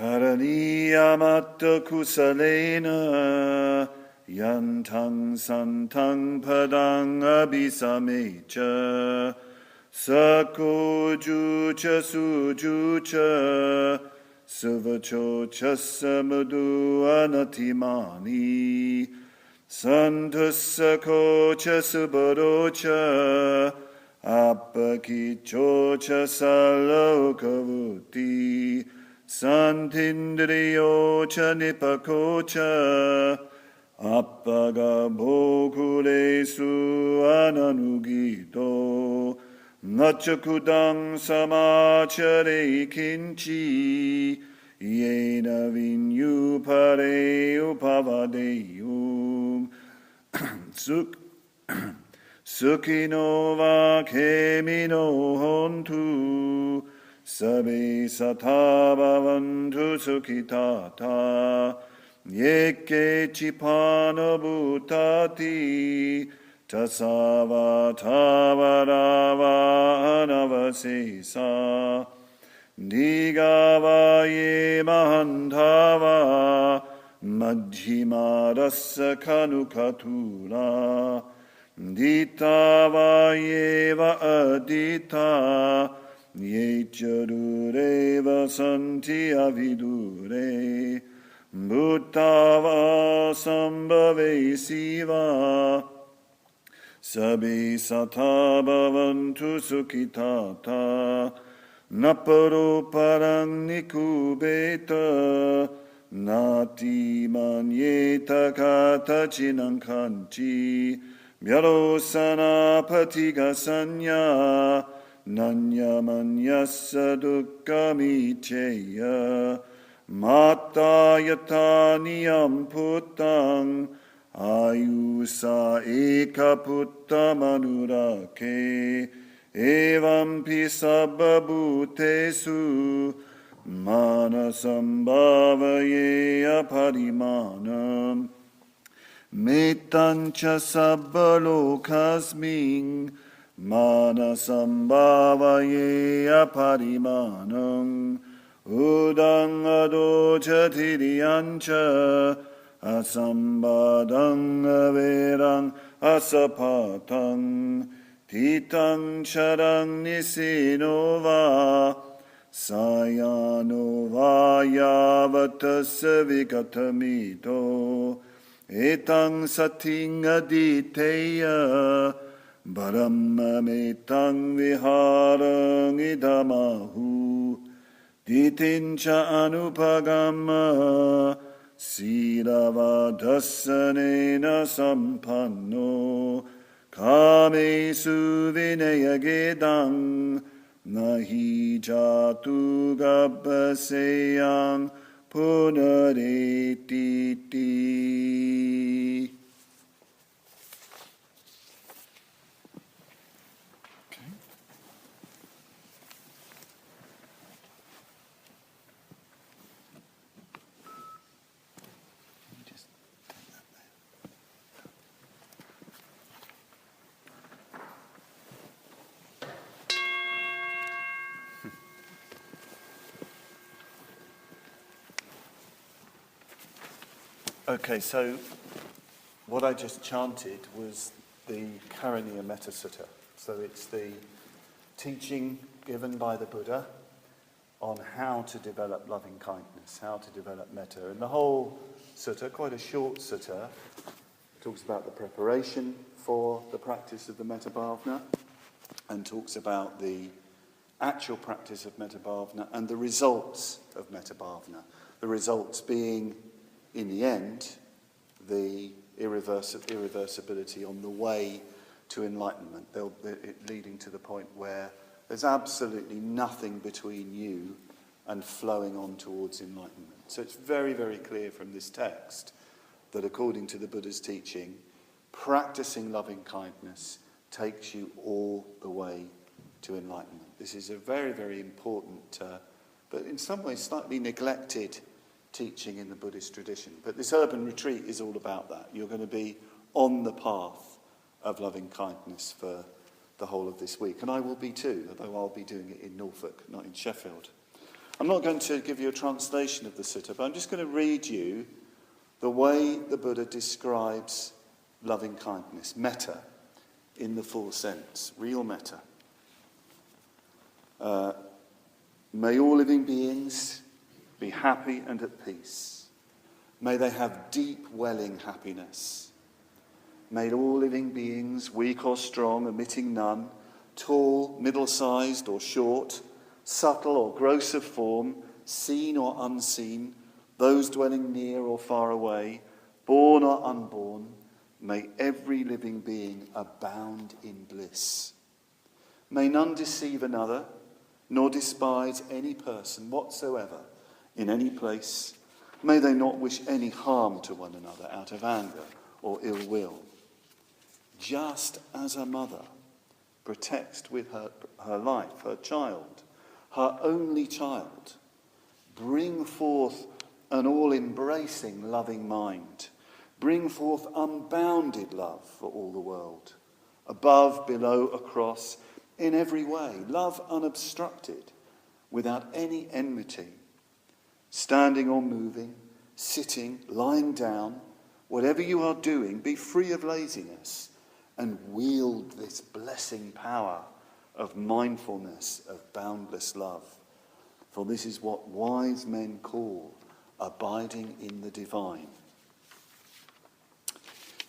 Karaniyamatta kusalena yantang santang padang abhisamecha sakojucha sujucha suvachocha samadu anatimani santusakocha subarocha apakichocha salokavuti Santindriyocha nipakocha appaga bhokulesu ananugito nachakudang samachare kinchi yena vinyupare upavadeyum Sukhino va khemino hontu Sabe sata bhavantu sukhitata yeke chipana bhutati tasava tavarava anavasesa digava ye mahantava majjhima rasa kanukatula ditava yeva adita Ye charureva santi avidure bhuttava sambhave siva sabi sata bhavantu sukhitata naparo parang nikubeta nati manyeta kata chinankanchi vyarosana patiga sanya Nanya manyasa dukkamicheya mata yata niyam puttang ayusa eka putta manurake evam pisabha bhutesu manasam bhavaye aparimanam metancha sabba lokasming Manasam bhavaye aparimanam udang adocha tiriyancha asambadang averang asapatang titang charang nisinova sayanova yavatasa vikatamito etang sating aditeya Brahmametang viharang idamahu ditincha anupagama siravadasanena sampanno kamesu vinayagedang nahi jatu gabbaseyang punaretiti. Okay, so what I just chanted was the Karaniya Metta Sutta. So it's the teaching given by the Buddha on how to develop loving kindness, how to develop metta. And the whole sutta, quite a short sutta, talks about the preparation for the practice of the metta bhavana and talks about the actual practice of metta bhavana and the results of metta bhavana. The results being, in the end, the irreversibility on the way to enlightenment, leading to the point where there's absolutely nothing between you and flowing on towards enlightenment. So it's very, very clear from this text that according to the Buddha's teaching, practicing loving kindness takes you all the way to enlightenment. This is a very, very important, but in some ways slightly neglected teaching in the Buddhist tradition. But this urban retreat is all about that. You're going to be on the path of loving kindness for the whole of this week. And I will be too, although I'll be doing it in Norfolk, not in Sheffield. I'm not going to give you a translation of the sutta, but I'm just going to read you the way the Buddha describes loving kindness, metta, in the full sense, real metta. May all living beings be happy and at peace. May they have deep welling happiness. May all living beings, weak or strong, omitting none, tall, middle-sized or short, subtle or gross of form, seen or unseen, those dwelling near or far away, born or unborn, may every living being abound in bliss. May none deceive another, nor despise any person whatsoever in any place. May they not wish any harm to one another out of anger or ill will. Just as a mother protects with her life, her child, her only child, bring forth an all-embracing loving mind. Bring forth unbounded love for all the world, above, below, across, in every way. Love unobstructed, without any enmity. Standing or moving, sitting, lying down, whatever you are doing, be free of laziness and wield this blessing power of mindfulness, of boundless love. For this is what wise men call abiding in the divine.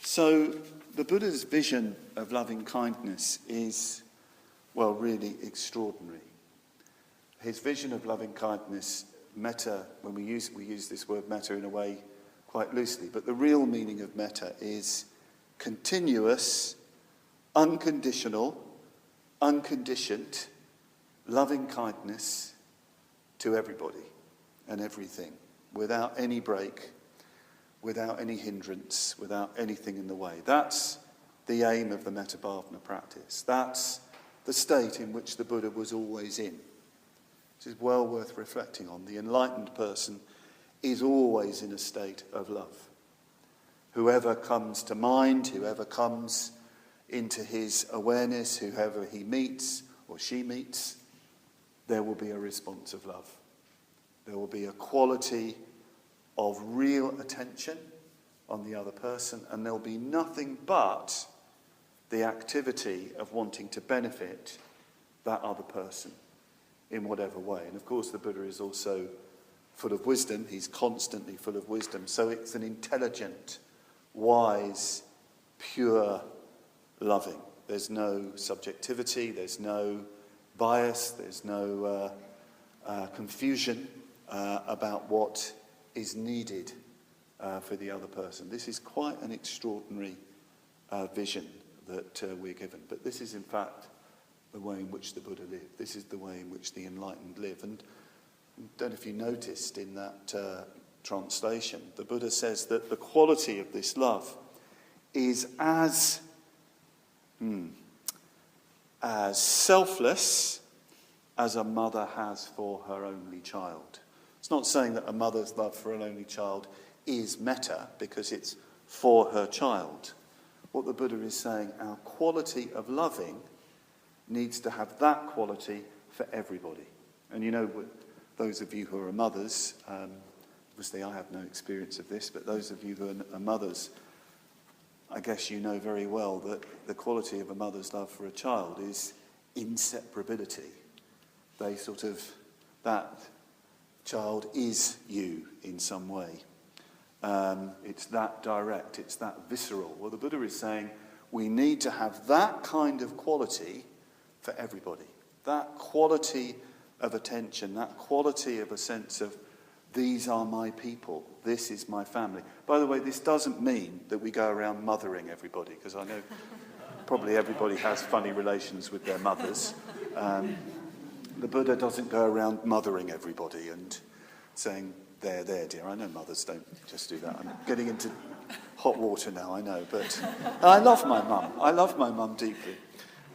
So the Buddha's vision of loving kindness is, well, really extraordinary. His vision of loving kindness, metta, when we use this word metta in a way quite loosely, but the real meaning of metta is continuous, unconditional, unconditioned, loving kindness to everybody and everything, without any break, without any hindrance, without anything in the way. That's the aim of the Padmavajra practice. That's the state in which the Buddha was always in. This is well worth reflecting on. The enlightened person is always in a state of love. Whoever comes to mind, whoever comes into his awareness, whoever he meets or she meets, there will be a response of love. There will be a quality of real attention on the other person, and there'll be nothing but the activity of wanting to benefit that other person in whatever way. And of course the Buddha is also full of wisdom. He's constantly full of wisdom. So it's an intelligent, wise, pure loving. There's no subjectivity, there's no bias, there's no confusion about what is needed for the other person. This is quite an extraordinary vision that we're given. But this is in fact the way in which the Buddha lived. This is the way in which the enlightened live. And I don't know if you noticed in that translation, the Buddha says that the quality of this love is as selfless as a mother has for her only child. It's not saying that a mother's love for an only child is metta because it's for her child. What the Buddha is saying, our quality of loving needs to have that quality for everybody. And you know, those of you who are mothers, obviously I have no experience of this, but those of you who are mothers, I guess you know very well that the quality of a mother's love for a child is inseparability. They sort of, that child is you in some way. It's that direct, it's that visceral. Well, the Buddha is saying we need to have that kind of quality for everybody. That quality of attention, that quality of a sense of these are my people, this is my family. By the way, this doesn't mean that we go around mothering everybody, because I know probably everybody has funny relations with their mothers. The Buddha doesn't go around mothering everybody and saying, there, dear. I know mothers don't just do that. I'm getting into hot water now, I know. But I love my mum. I love my mum deeply.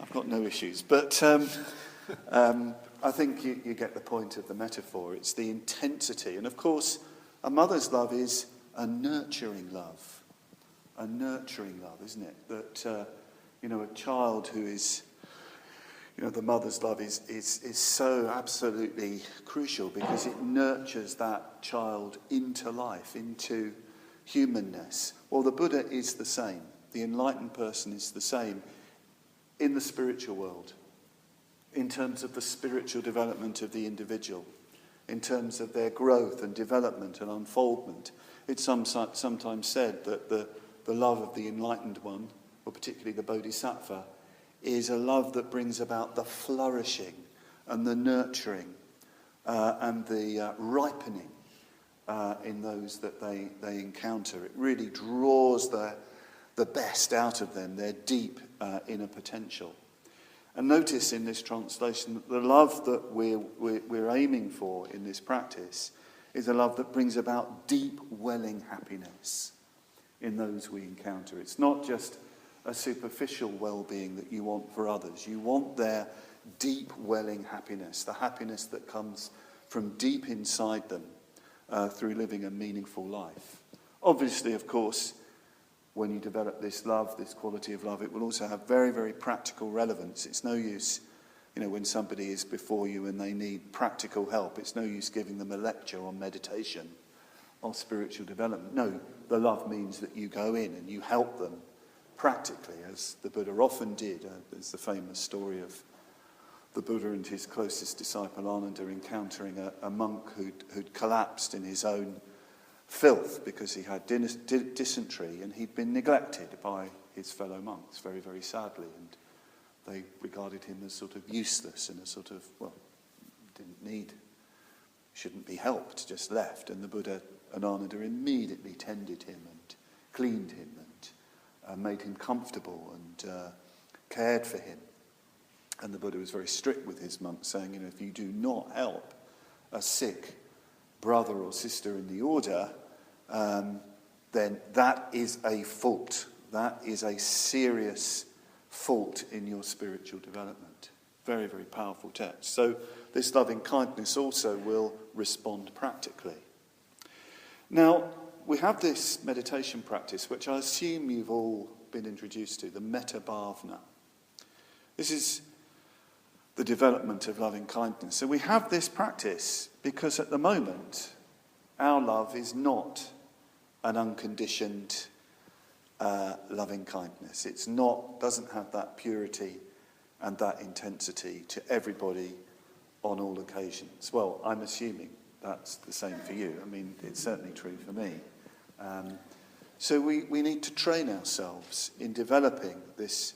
I've got no issues. But I think you get the point of the metaphor. It's the intensity. And of course, a mother's love is a nurturing love. A nurturing love, isn't it? That, a child who is, the mother's love is so absolutely crucial because it nurtures that child into life, into humanness. Well, the Buddha is the same. The enlightened person is the same in the spiritual world, in terms of the spiritual development of the individual, in terms of their growth and development and unfoldment. It's sometimes said that the love of the enlightened one, or particularly the bodhisattva, is a love that brings about the flourishing and the nurturing and the ripening in those that they encounter. It really draws the best out of them, their deep inner potential. And notice in this translation that the love that we're aiming for in this practice is a love that brings about deep welling happiness in those we encounter. It's not just a superficial well-being that you want for others. You want their deep welling happiness, the happiness that comes from deep inside them through living a meaningful life. Obviously, of course, when you develop this love, this quality of love, it will also have very, very practical relevance. It's no use, when somebody is before you and they need practical help, it's no use giving them a lecture on meditation or spiritual development. No, the love means that you go in and you help them practically, as the Buddha often did. There's the famous story of the Buddha and his closest disciple Ananda encountering a monk who'd collapsed in his own filth because he had dysentery and he'd been neglected by his fellow monks, very, very sadly. And they regarded him as sort of useless and a sort of, shouldn't be helped, just left. And the Buddha and Ananda immediately tended him and cleaned him and made him comfortable and cared for him. And the Buddha was very strict with his monks, saying, if you do not help a sick brother or sister in the order, then that is a fault. That is a serious fault in your spiritual development. Very, very powerful text. So this loving kindness also will respond practically. Now, we have this meditation practice, which I assume you've all been introduced to, the Padmavajra. This is the development of loving kindness. So we have this practice because at the moment, our love is not an unconditioned loving kindness. Doesn't have that purity and that intensity to everybody on all occasions. Well, I'm assuming that's the same for you. I mean, it's certainly true for me. So we need to train ourselves in developing this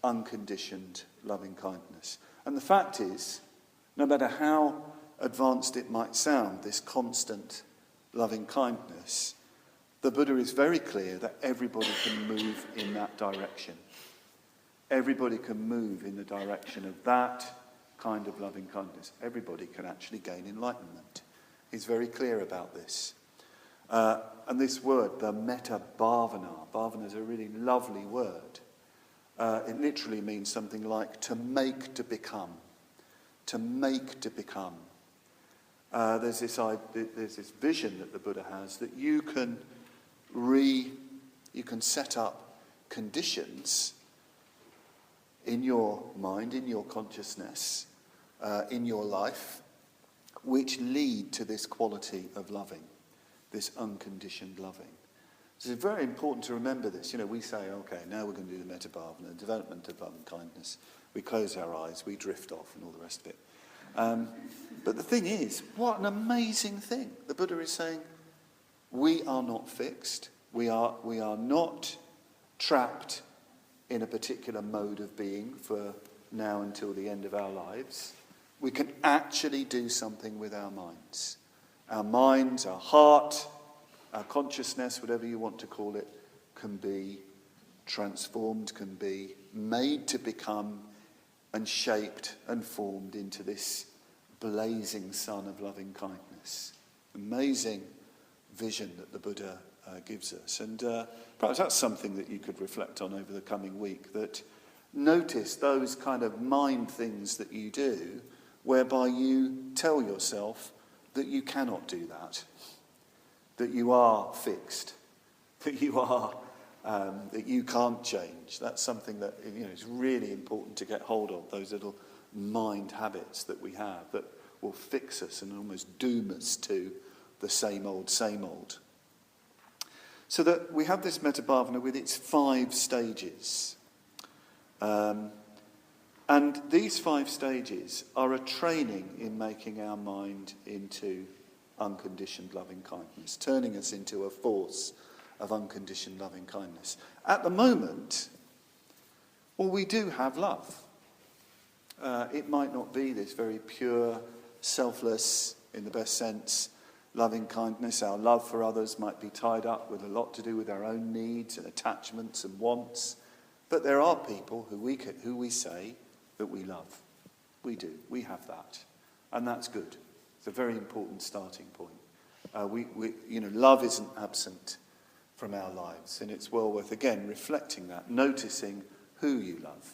unconditioned loving kindness. And the fact is, no matter how advanced it might sound, this constant loving kindness, the Buddha is very clear that everybody can move in that direction. Everybody can move in the direction of that kind of loving kindness. Everybody can actually gain enlightenment. He's very clear about this. And this word, the Padmavajra, bhavana is a really lovely word. It literally means something like to make to become. To make to become. There's this vision that the Buddha has that you can set up conditions in your mind, in your consciousness, in your life, which lead to this quality of loving, this unconditioned loving. So it's very important to remember this. We say, okay, now we're going to do the Padmavajra, the development of loving kindness. We close our eyes, we drift off, and all the rest of it. But the thing is, what an amazing thing. The Buddha is saying, we are not fixed. We are not trapped in a particular mode of being for now until the end of our lives. We can actually do something with our minds. Our minds, our heart, our consciousness, whatever you want to call it, can be transformed, can be made to become and shaped and formed into this blazing sun of loving kindness. Amazing vision that the Buddha gives us. And perhaps that's something that you could reflect on over the coming week, that notice those kind of mind things that you do whereby you tell yourself that you cannot do that you are fixed, that you can't change. That's something that is really important to get hold of, those little mind habits that we have that will fix us and almost doom us to the same old, same old. So that we have this Padmavajra with its 5 stages. And these 5 stages are a training in making our mind into unconditioned loving kindness, turning us into a force of unconditioned loving kindness. At the moment, well, we do have love. It might not be this very pure, selfless, in the best sense, loving kindness. Our love for others might be tied up with a lot to do with our own needs and attachments and wants. But there are people who we say that we love. We do. We have that. And that's good. It's a very important starting point. Love isn't absent from our lives. And it's well worth, again, reflecting that, noticing who you love,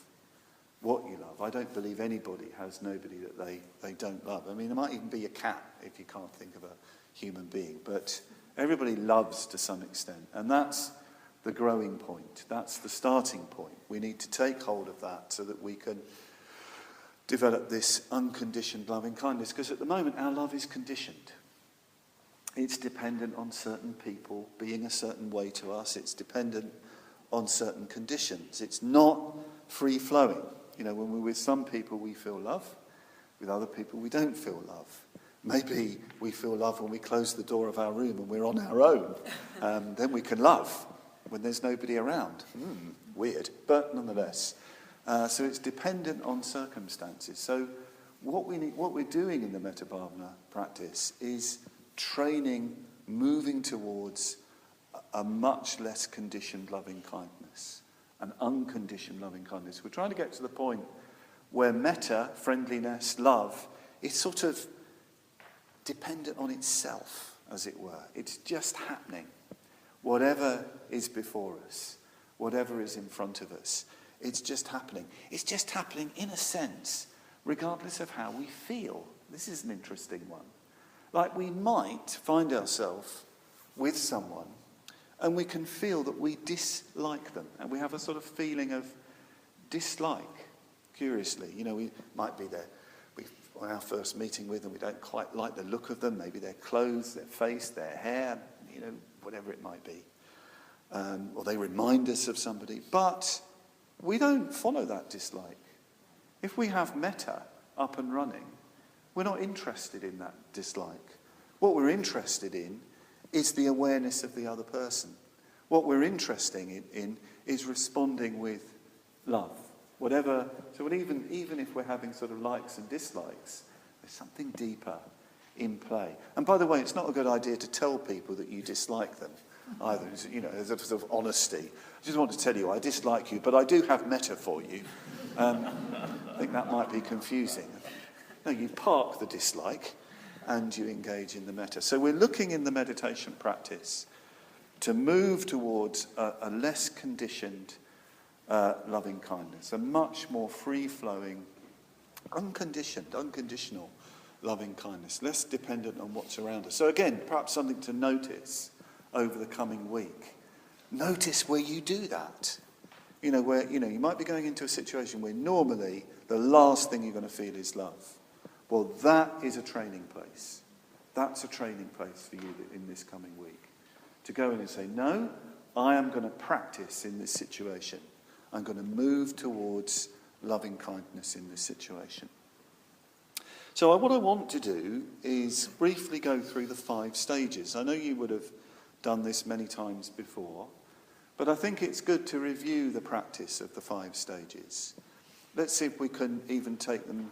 what you love. I don't believe anybody has nobody that they don't love. I mean, there might even be a cat if you can't think of a human being. But everybody loves to some extent. And that's the growing point. That's the starting point. We need to take hold of that so that we can develop this unconditioned loving kindness. Because at the moment, our love is conditioned. It's dependent on certain people being a certain way to us. It's dependent on certain conditions. It's not free-flowing. You know, when we're with some people, we feel love. With other people, we don't feel love. Maybe we feel love when we close the door of our room and we're on our own. Then we can love when there's nobody around. Weird, but nonetheless. So it's dependent on circumstances. So what we're doing in the Padmavajra practice is training, moving towards a much less conditioned loving kindness, an unconditioned loving kindness. We're trying to get to the point where metta, friendliness, love, is sort of dependent on itself, as it were. It's just happening. Whatever is before us, whatever is in front of us, it's just happening. It's just happening in a sense, regardless of how we feel. This is an interesting one. Like we might find ourselves with someone and we can feel that we dislike them. And we have a sort of feeling of dislike, curiously. You know, we might be there. On our first meeting with them, we don't quite like the look of them, maybe their clothes, their face, their hair, you know, whatever it might be. Or they remind us of somebody. But we don't follow that dislike. If we have metta up and running, we're not interested in that dislike. What we're interested in is the awareness of the other person. What we're interested in is responding with love. Whatever, so even if we're having sort of likes and dislikes, there's something deeper in play. And by the way, it's not a good idea to tell people that you dislike them either. You know, there's a sort of honesty. I just want to tell you, I dislike you, but I do have metta for you. I think that might be confusing. No, you park the dislike and you engage in the metta. So we're looking in the meditation practice to move towards a less conditioned loving kindness, a much more free-flowing, unconditional loving kindness, less dependent on what's around us. So again, perhaps something to notice over the coming week. Notice where you do that. You know, where you might be going into a situation where normally the last thing you're going to feel is love. Well, that is a training place. That's a training place for you in this coming week. To go in and say, no, I am going to practice in this situation. I'm going to move towards loving kindness in this situation. So what I want to do is briefly go through the 5 stages. I know you would have done this many times before, but I think it's good to review the practice of the 5 stages. Let's see if we can even take them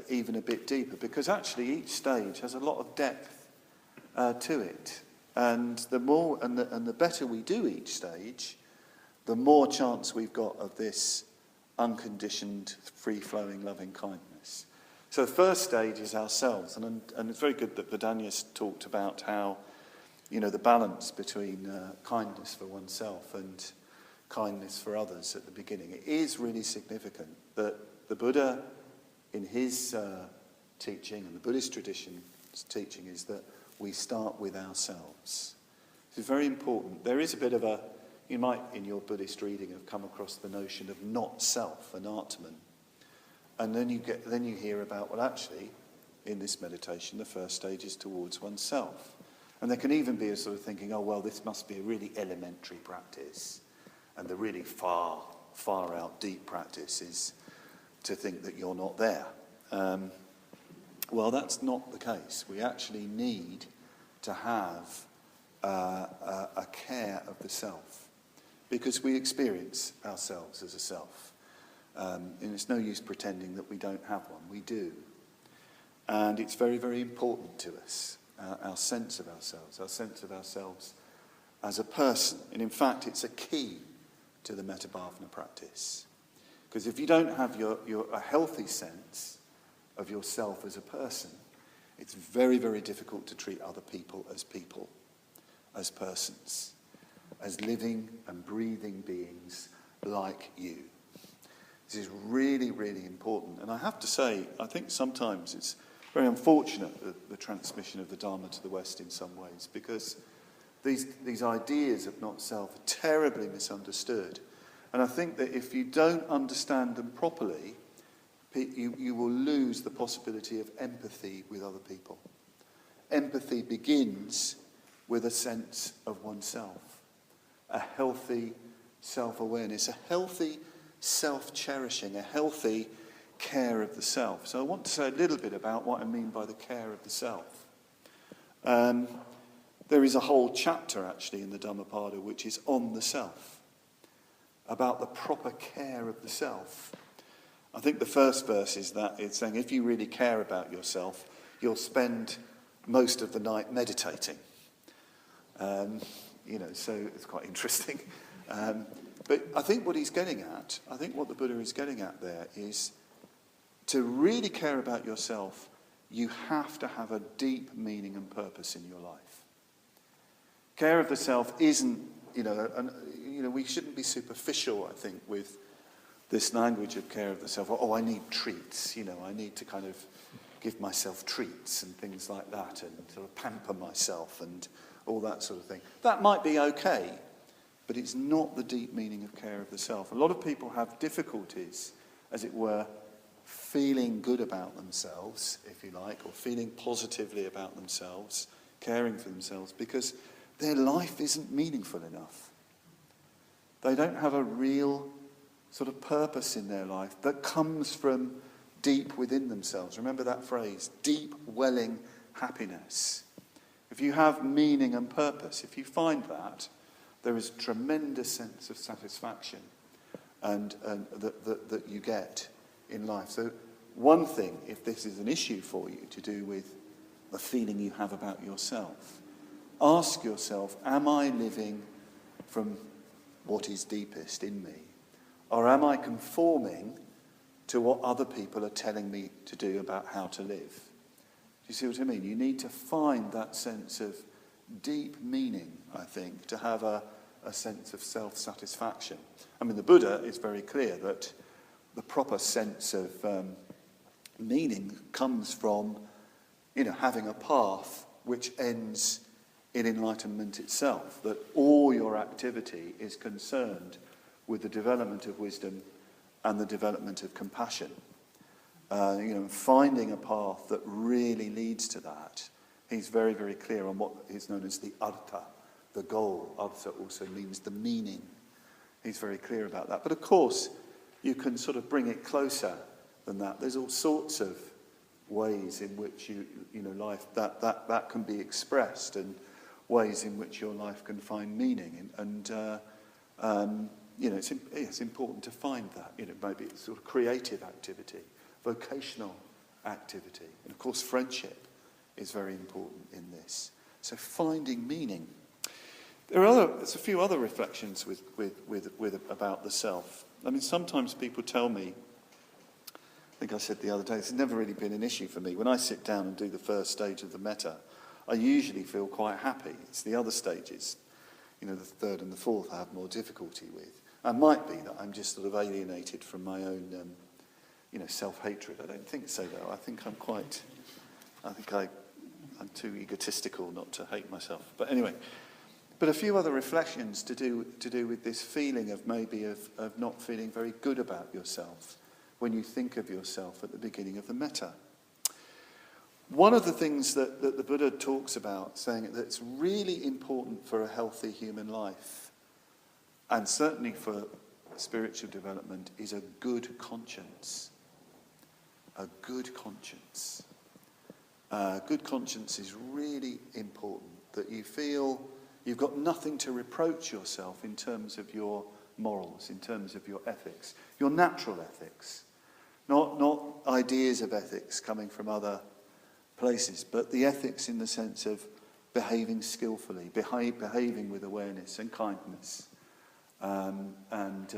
even a bit deeper, because actually each stage has a lot of depth to it. And the more and the better we do each stage, the more chance we've got of this unconditioned, free-flowing loving kindness. So the first stage is ourselves, and it's very good that Vidania's talked about how, the balance between kindness for oneself and kindness for others at the beginning. It is really significant that the Buddha, in his teaching, and the Buddhist tradition's teaching, is that we start with ourselves. It's very important. There is a bit of you might, in your Buddhist reading, have come across the notion of not self, an Atman. And then you hear about, well, actually, in this meditation, the first stage is towards oneself. And there can even be a sort of thinking, oh, well, this must be a really elementary practice. And the really far out deep practice is to think that you're not there. Well, that's not the case. We actually need to have a care of the self, because we experience ourselves as a self. And it's no use pretending that we don't have one. We do. And it's very, very important to us, our sense of ourselves as a person. And in fact, it's a key to the Padmavajra practice. Because if you don't have a healthy sense of yourself as a person, it's very, very difficult to treat other people, as persons, as living and breathing beings like you. This is really, really important. And I have to say, I think sometimes it's very unfortunate, the transmission of the Dharma to the West in some ways, because these ideas of not self are terribly misunderstood. And I think that if you don't understand them properly, you will lose the possibility of empathy with other people. Empathy begins with a sense of oneself, a healthy self-awareness, a healthy self-cherishing, a healthy care of the self. So I want to say a little bit about what I mean by the care of the self. There is a whole chapter actually in the Dhammapada which is on the self, about the proper care of the self. I think the first verse is that it's saying if you really care about yourself, you'll spend most of the night meditating. So it's quite interesting. But I think what he's getting at, I think what the Buddha is getting at there is to really care about yourself, you have to have a deep meaning and purpose in your life. Care of the self isn't, we shouldn't be superficial, I think, with this language of care of the self. Oh, I need treats, I need to kind of give myself treats and things like that and sort of pamper myself and all that sort of thing. That might be okay, but it's not the deep meaning of care of the self. A lot of people have difficulties, as it were, feeling good about themselves, if you like, or feeling positively about themselves, caring for themselves, because their life isn't meaningful enough. They don't have a real sort of purpose in their life that comes from deep within themselves. Remember that phrase, deep welling happiness. If you have meaning and purpose, if you find that, there is a tremendous sense of satisfaction and that you get in life. So one thing, if this is an issue for you to do with the feeling you have about yourself, ask yourself, am I living from what is deepest in me? Or am I conforming to what other people are telling me to do about how to live? Do you see what I mean? You need to find that sense of deep meaning, I think, to have a sense of self-satisfaction. I mean, the Buddha is very clear that the proper sense of meaning comes from, having a path which ends in enlightenment itself, that all your activity is concerned with the development of wisdom and the development of compassion. Finding a path that really leads to that. He's very, very clear on what is known as the artha, the goal. Artha also means the meaning. He's very clear about that. But of course, you can sort of bring it closer than that. There's all sorts of ways in which life that can be expressed, and ways in which your life can find meaning. It's important to find that. Maybe it's sort of creative activity, vocational activity, and of course friendship is very important in this. So finding meaning. There's a few other reflections with about the self. I mean, sometimes people tell me, I think I said the other day, this has never really been an issue for me. When I sit down and do the first stage of the metta, I usually feel quite happy. It's the other stages, the third and the fourth, I have more difficulty with. It might be that I'm just sort of alienated from my own, self-hatred. I don't think so, though. I think I'm too egotistical not to hate myself. But anyway, but a few other reflections to do with this feeling of maybe of not feeling very good about yourself, when you think of yourself at the beginning of the metta. One of the things that the Buddha talks about, saying that it's really important for a healthy human life, and certainly for spiritual development, is a good conscience. A good conscience. Good conscience is really important, that you feel you've got nothing to reproach yourself in terms of your morals, in terms of your ethics, your natural ethics, not ideas of ethics coming from other places, but the ethics in the sense of behaving skillfully, behaving with awareness and kindness, and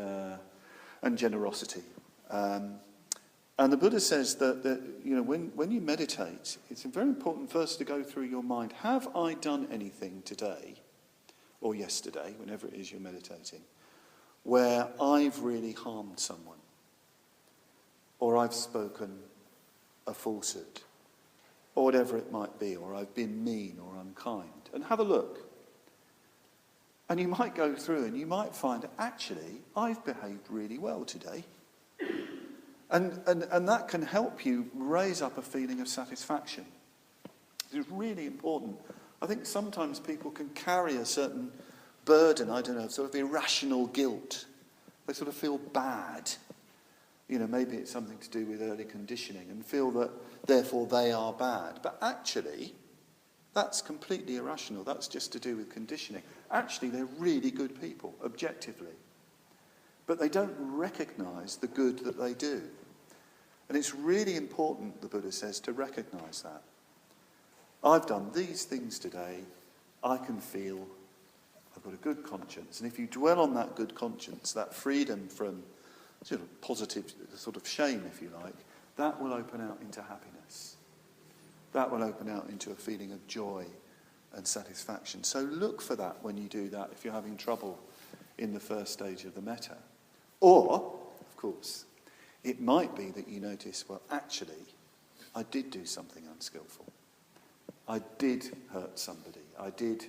generosity. And the Buddha says that when you meditate, it's very important first to go through your mind, have I done anything today or yesterday, whenever it is you're meditating, where I've really harmed someone, or I've spoken a falsehood, or whatever it might be, or I've been mean or unkind, and have a look. And you might go through and you might find, actually, I've behaved really well today. And that can help you raise up a feeling of satisfaction. It's really important. I think sometimes people can carry a certain burden, I don't know, sort of irrational guilt. They sort of feel bad. Maybe it's something to do with early conditioning, and feel that therefore they are bad. But actually, that's completely irrational. That's just to do with conditioning. Actually, they're really good people, objectively. But they don't recognise the good that they do. And it's really important, the Buddha says, to recognise that. I've done these things today. I can feel I've got a good conscience. And if you dwell on that good conscience, that freedom from sort of positive sort of shame, if you like, that will open out into happiness. That will open out into a feeling of joy and satisfaction. So look for that when you do that if you're having trouble in the first stage of the metta. Or, of course, it might be that you notice, well, actually, I did do something unskillful. I did hurt somebody. I did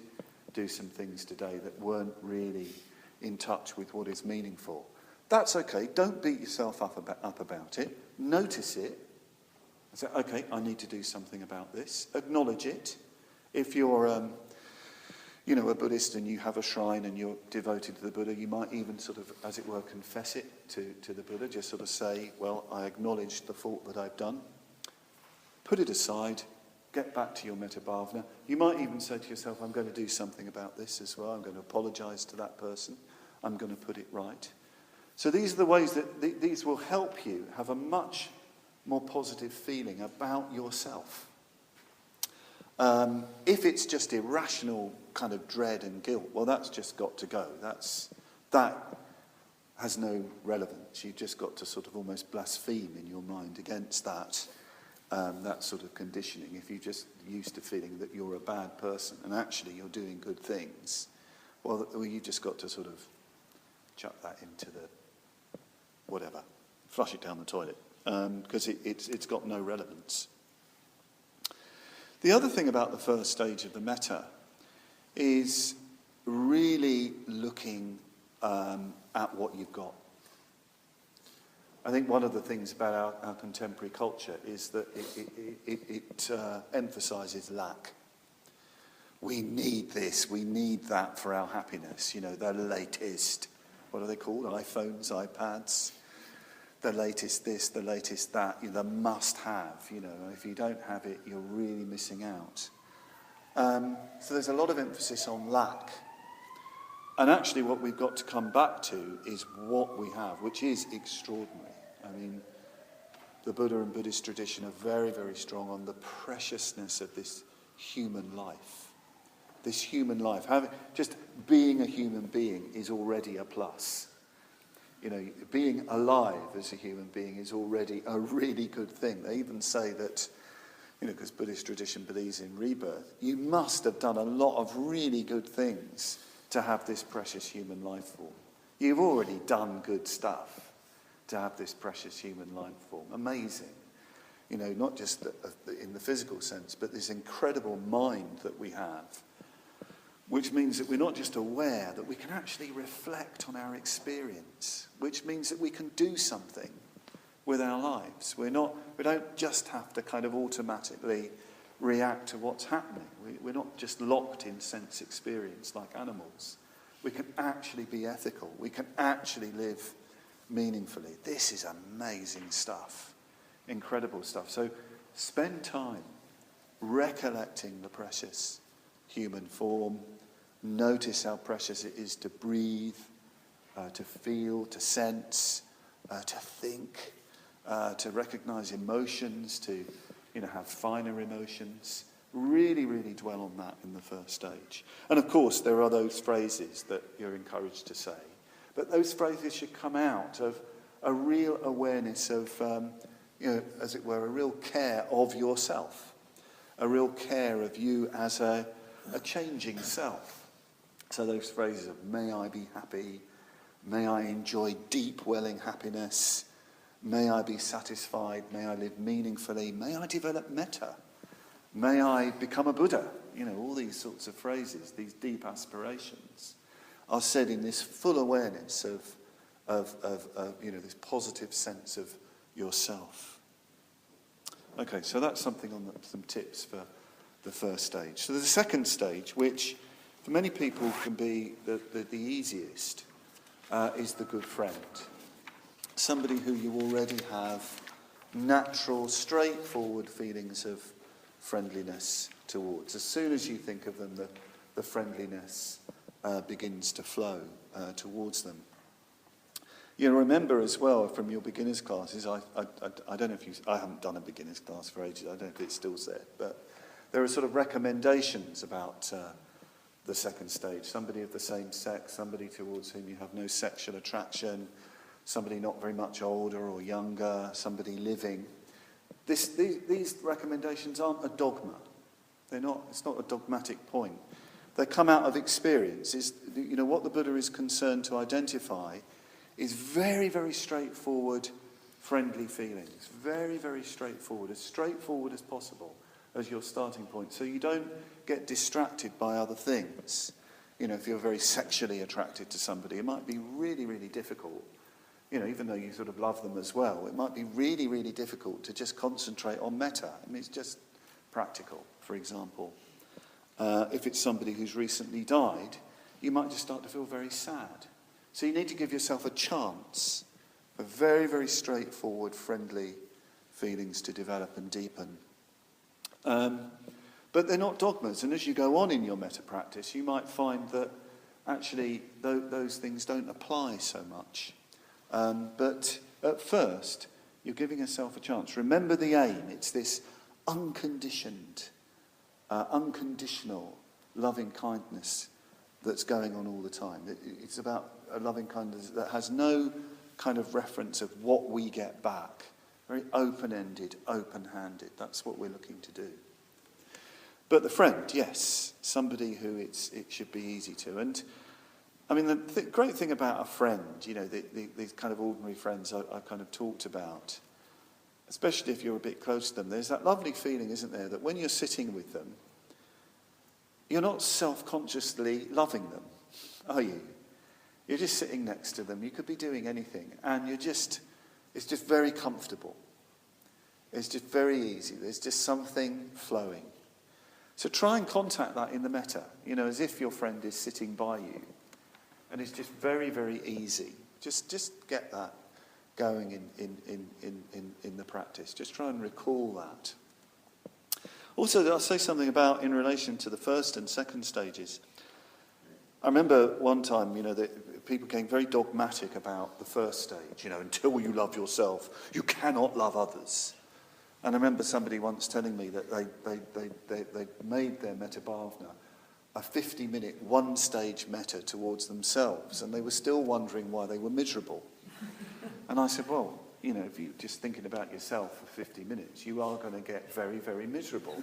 do some things today that weren't really in touch with what is meaningful. That's okay. Don't beat yourself up about it. Notice it. Say, okay, I need to do something about this. Acknowledge it. If you're, a Buddhist and you have a shrine and you're devoted to the Buddha, you might even sort of, as it were, confess it to the Buddha. Just sort of say, well, I acknowledge the fault that I've done. Put it aside. Get back to your metta bhavana. You might even say to yourself, I'm going to do something about this as well. I'm going to apologise to that person. I'm going to put it right. So these are the ways that these will help you have a much more positive feeling about yourself. If it's just irrational kind of dread and guilt, well, that's just got to go. That has no relevance. You've just got to sort of almost blaspheme in your mind against that sort of conditioning. If you're just used to feeling that you're a bad person and actually you're doing good things, well, you've just got to sort of chuck that into the whatever, flush it down the toilet, because it's got no relevance. The other thing about the first stage of the metta is really looking at what you've got. I think one of the things about our contemporary culture is that it emphasises lack. We need this, we need that for our happiness. The latest, what are they called? iPhones, iPads. The latest this, the latest that, the must-have. If you don't have it, you're really missing out. So there's a lot of emphasis on lack. And actually what we've got to come back to is what we have, which is extraordinary. I mean, the Buddha and Buddhist tradition are very, very strong on the preciousness of this human life. This human life. Just being a human being is already a plus. Being alive as a human being is already a really good thing. They even say that, because Buddhist tradition believes in rebirth, you must have done a lot of really good things to have this precious human life form. You've already done good stuff to have this precious human life form. Amazing. Not just in the physical sense, but this incredible mind that we have, which means that we're not just aware, that we can actually reflect on our experience, which means that we can do something with our lives. We don't just have to kind of automatically react to what's happening. We're not just locked in sense experience like animals. We can actually be ethical. We can actually live meaningfully. This is amazing stuff. Incredible stuff. So spend time recollecting the precious human form. Notice how precious it is to breathe, to feel, to sense, to think, to recognize emotions, to have finer emotions. Really, really dwell on that in the first stage. And of course, there are those phrases that you're encouraged to say. But those phrases should come out of a real awareness of, as it were, a real care of yourself. A real care of you as a changing self. So those phrases of, may I be happy, may I enjoy deep welling happiness, may I be satisfied, may I live meaningfully, may I develop metta, may I become a Buddha. All these sorts of phrases, these deep aspirations, are said in this full awareness of this positive sense of yourself. Okay, so that's something on some tips for the first stage. So the second stage, which for many people can be the easiest, is the good friend. Somebody who you already have natural, straightforward feelings of friendliness towards. As soon as you think of them, the friendliness begins to flow towards them. Remember as well from your beginners classes, I don't know if I haven't done a beginners class for ages, I don't know if it's still said, but there are sort of recommendations about the second stage. Somebody of the same sex, somebody towards whom you have no sexual attraction, somebody not very much older or younger, somebody living. These recommendations aren't a dogma. It's not a dogmatic point. They come out of experience. What the Buddha is concerned to identify is very, very straightforward, friendly feelings. Very, very straightforward as possible as your starting point. So you don't get distracted by other things. If you're very sexually attracted to somebody, it might be really, really difficult. Even though you sort of love them as well, it might be really, really difficult to just concentrate on metta. It's just practical, for example. If it's somebody who's recently died, you might just start to feel very sad. So you need to give yourself a chance for very, very straightforward, friendly feelings to develop and deepen. But they're not dogmas, and as you go on in your metta practice, you might find that actually those things don't apply so much. But at first, you're giving yourself a chance. Remember the aim. It's this unconditional loving kindness that's going on all the time. It's about a loving kindness that has no kind of reference of what we get back. Very open-ended, open-handed. That's what we're looking to do. But the friend, yes, somebody who it should be easy to. And the great thing about a friend, these kind of ordinary friends I kind of talked about, especially if you're a bit close to them, there's that lovely feeling, isn't there, that when you're sitting with them, you're not self-consciously loving them, are you? You're just sitting next to them. You could be doing anything, and it's just very comfortable. It's just very easy. There's just something flowing. So try and contact that in the metta, as if your friend is sitting by you. And it's just very, very easy. Just get that going in the practice. Just try and recall that. Also, I'll say something about in relation to the first and second stages. I remember one time, that people became very dogmatic about the first stage. Until you love yourself, you cannot love others. And I remember somebody once telling me that they made their Padmavajra a 50-minute, one-stage metta towards themselves, and they were still wondering why they were miserable. And I said, well, if you're just thinking about yourself for 50 minutes, you are going to get very, very miserable.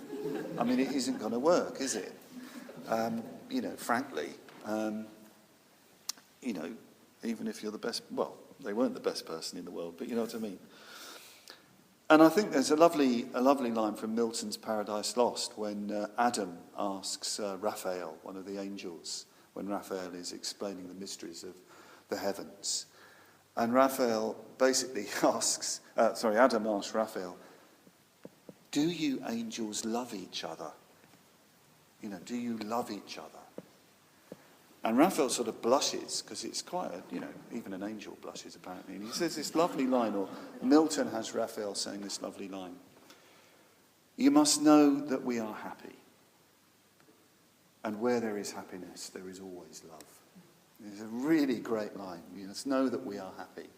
It isn't going to work, is it? Frankly, even if you're the best, well, they weren't the best person in the world, but you know what I mean. And I think there's a lovely line from Milton's Paradise Lost when Adam asks Raphael, one of the angels, when Raphael is explaining the mysteries of the heavens. And Raphael basically Adam asks Raphael, do you angels love each other? Do you love each other? And Raphael sort of blushes, because it's quite even an angel blushes apparently. And he says this lovely line, or Milton has Raphael saying this lovely line. You must know that we are happy. And where there is happiness, there is always love. It's a really great line. You must know that we are happy.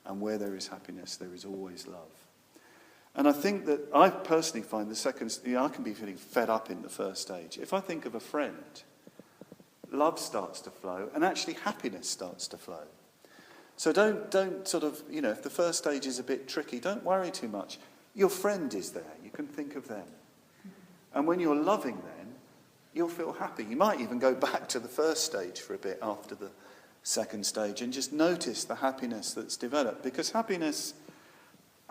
And where there is happiness, there is always love. And I think that I personally find the second, I can be feeling fed up in the first stage. If I think of a friend, love starts to flow, and actually happiness starts to flow. So don't sort of, if the first stage is a bit tricky, don't worry too much. Your friend is there. You can think of them. And when you're loving them, you'll feel happy. You might even go back to the first stage for a bit after the second stage and just notice the happiness that's developed. Because happiness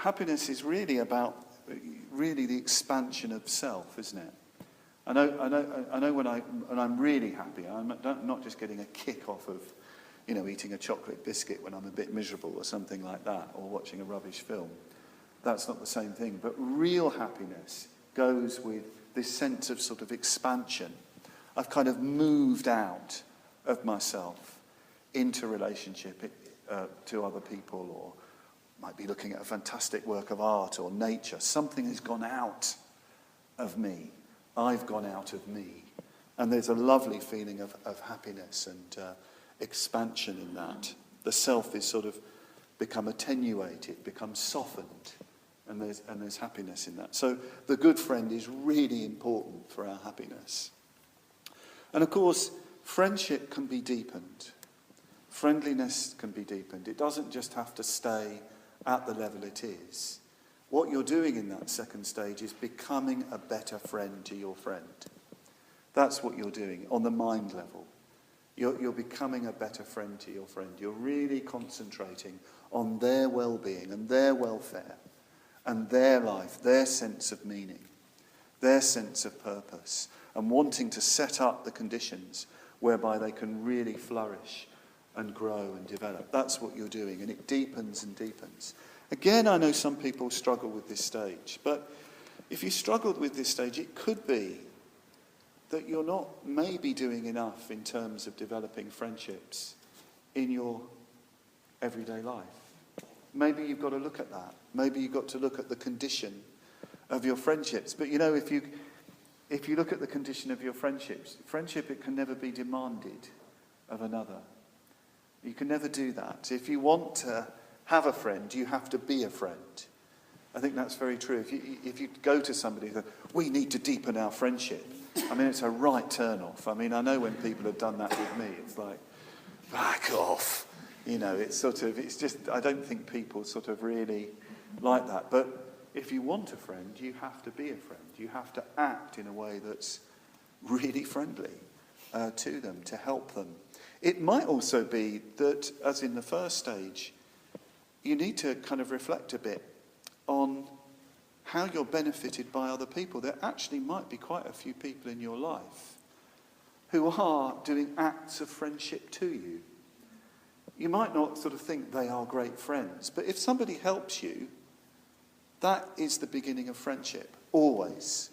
is really about the expansion of self, isn't it? I know when I'm really happy, I'm not just getting a kick off of, eating a chocolate biscuit when I'm a bit miserable or something like that, or watching a rubbish film. That's not the same thing. But real happiness goes with this sense of sort of expansion. I've kind of moved out of myself into relationship to other people, or might be looking at a fantastic work of art or nature. Something has gone out of me. I've gone out of me. And there's a lovely feeling of happiness and expansion in that. The self is sort of become attenuated, becomes softened, and there's happiness in that. So the good friend is really important for our happiness. And of course, friendship can be deepened. Friendliness can be deepened. It doesn't just have to stay at the level it is. What you're doing in that second stage is becoming a better friend to your friend. That's what you're doing on the mind level. You're becoming a better friend to your friend. You're really concentrating on their well-being and their welfare and their life, their sense of meaning, their sense of purpose, and wanting to set up the conditions whereby they can really flourish and grow and develop. That's what you're doing, and it deepens and deepens. Again, I know some people struggle with this stage, but if you struggled with this stage, it could be that you're not maybe doing enough in terms of developing friendships in your everyday life. Maybe you've got to look at that. Maybe you've got to look at the condition of your friendships. But if you look at the condition of your friendships, friendship, it can never be demanded of another. You can never do that. If you want to have a friend, you have to be a friend. I think that's very true. If you go to somebody and say, we need to deepen our friendship, it's a right turn-off. I know when people have done that with me, it's like, back off. It's just, I don't think people sort of really like that. But if you want a friend, you have to be a friend. You have to act in a way that's really friendly to them, to help them. It might also be that, as in the first stage, you need to kind of reflect a bit on how you're benefited by other people. There actually might be quite a few people in your life who are doing acts of friendship to you. You might not sort of think they are great friends, but if somebody helps you, that is the beginning of friendship, always.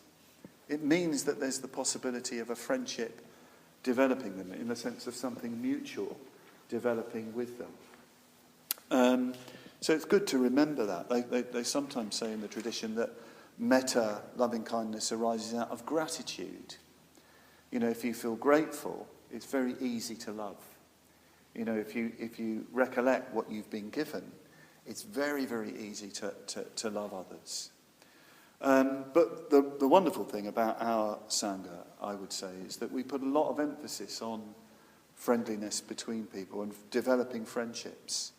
It means that there's the possibility of a friendship developing them in the sense of something mutual developing with them. So it's good to remember that. They sometimes say in the tradition that metta, loving kindness, arises out of gratitude. If you feel grateful, it's very easy to love. If you recollect what you've been given, it's very, very easy to love others. But the wonderful thing about our Sangha, I would say, is that we put a lot of emphasis on friendliness between people and developing friendships.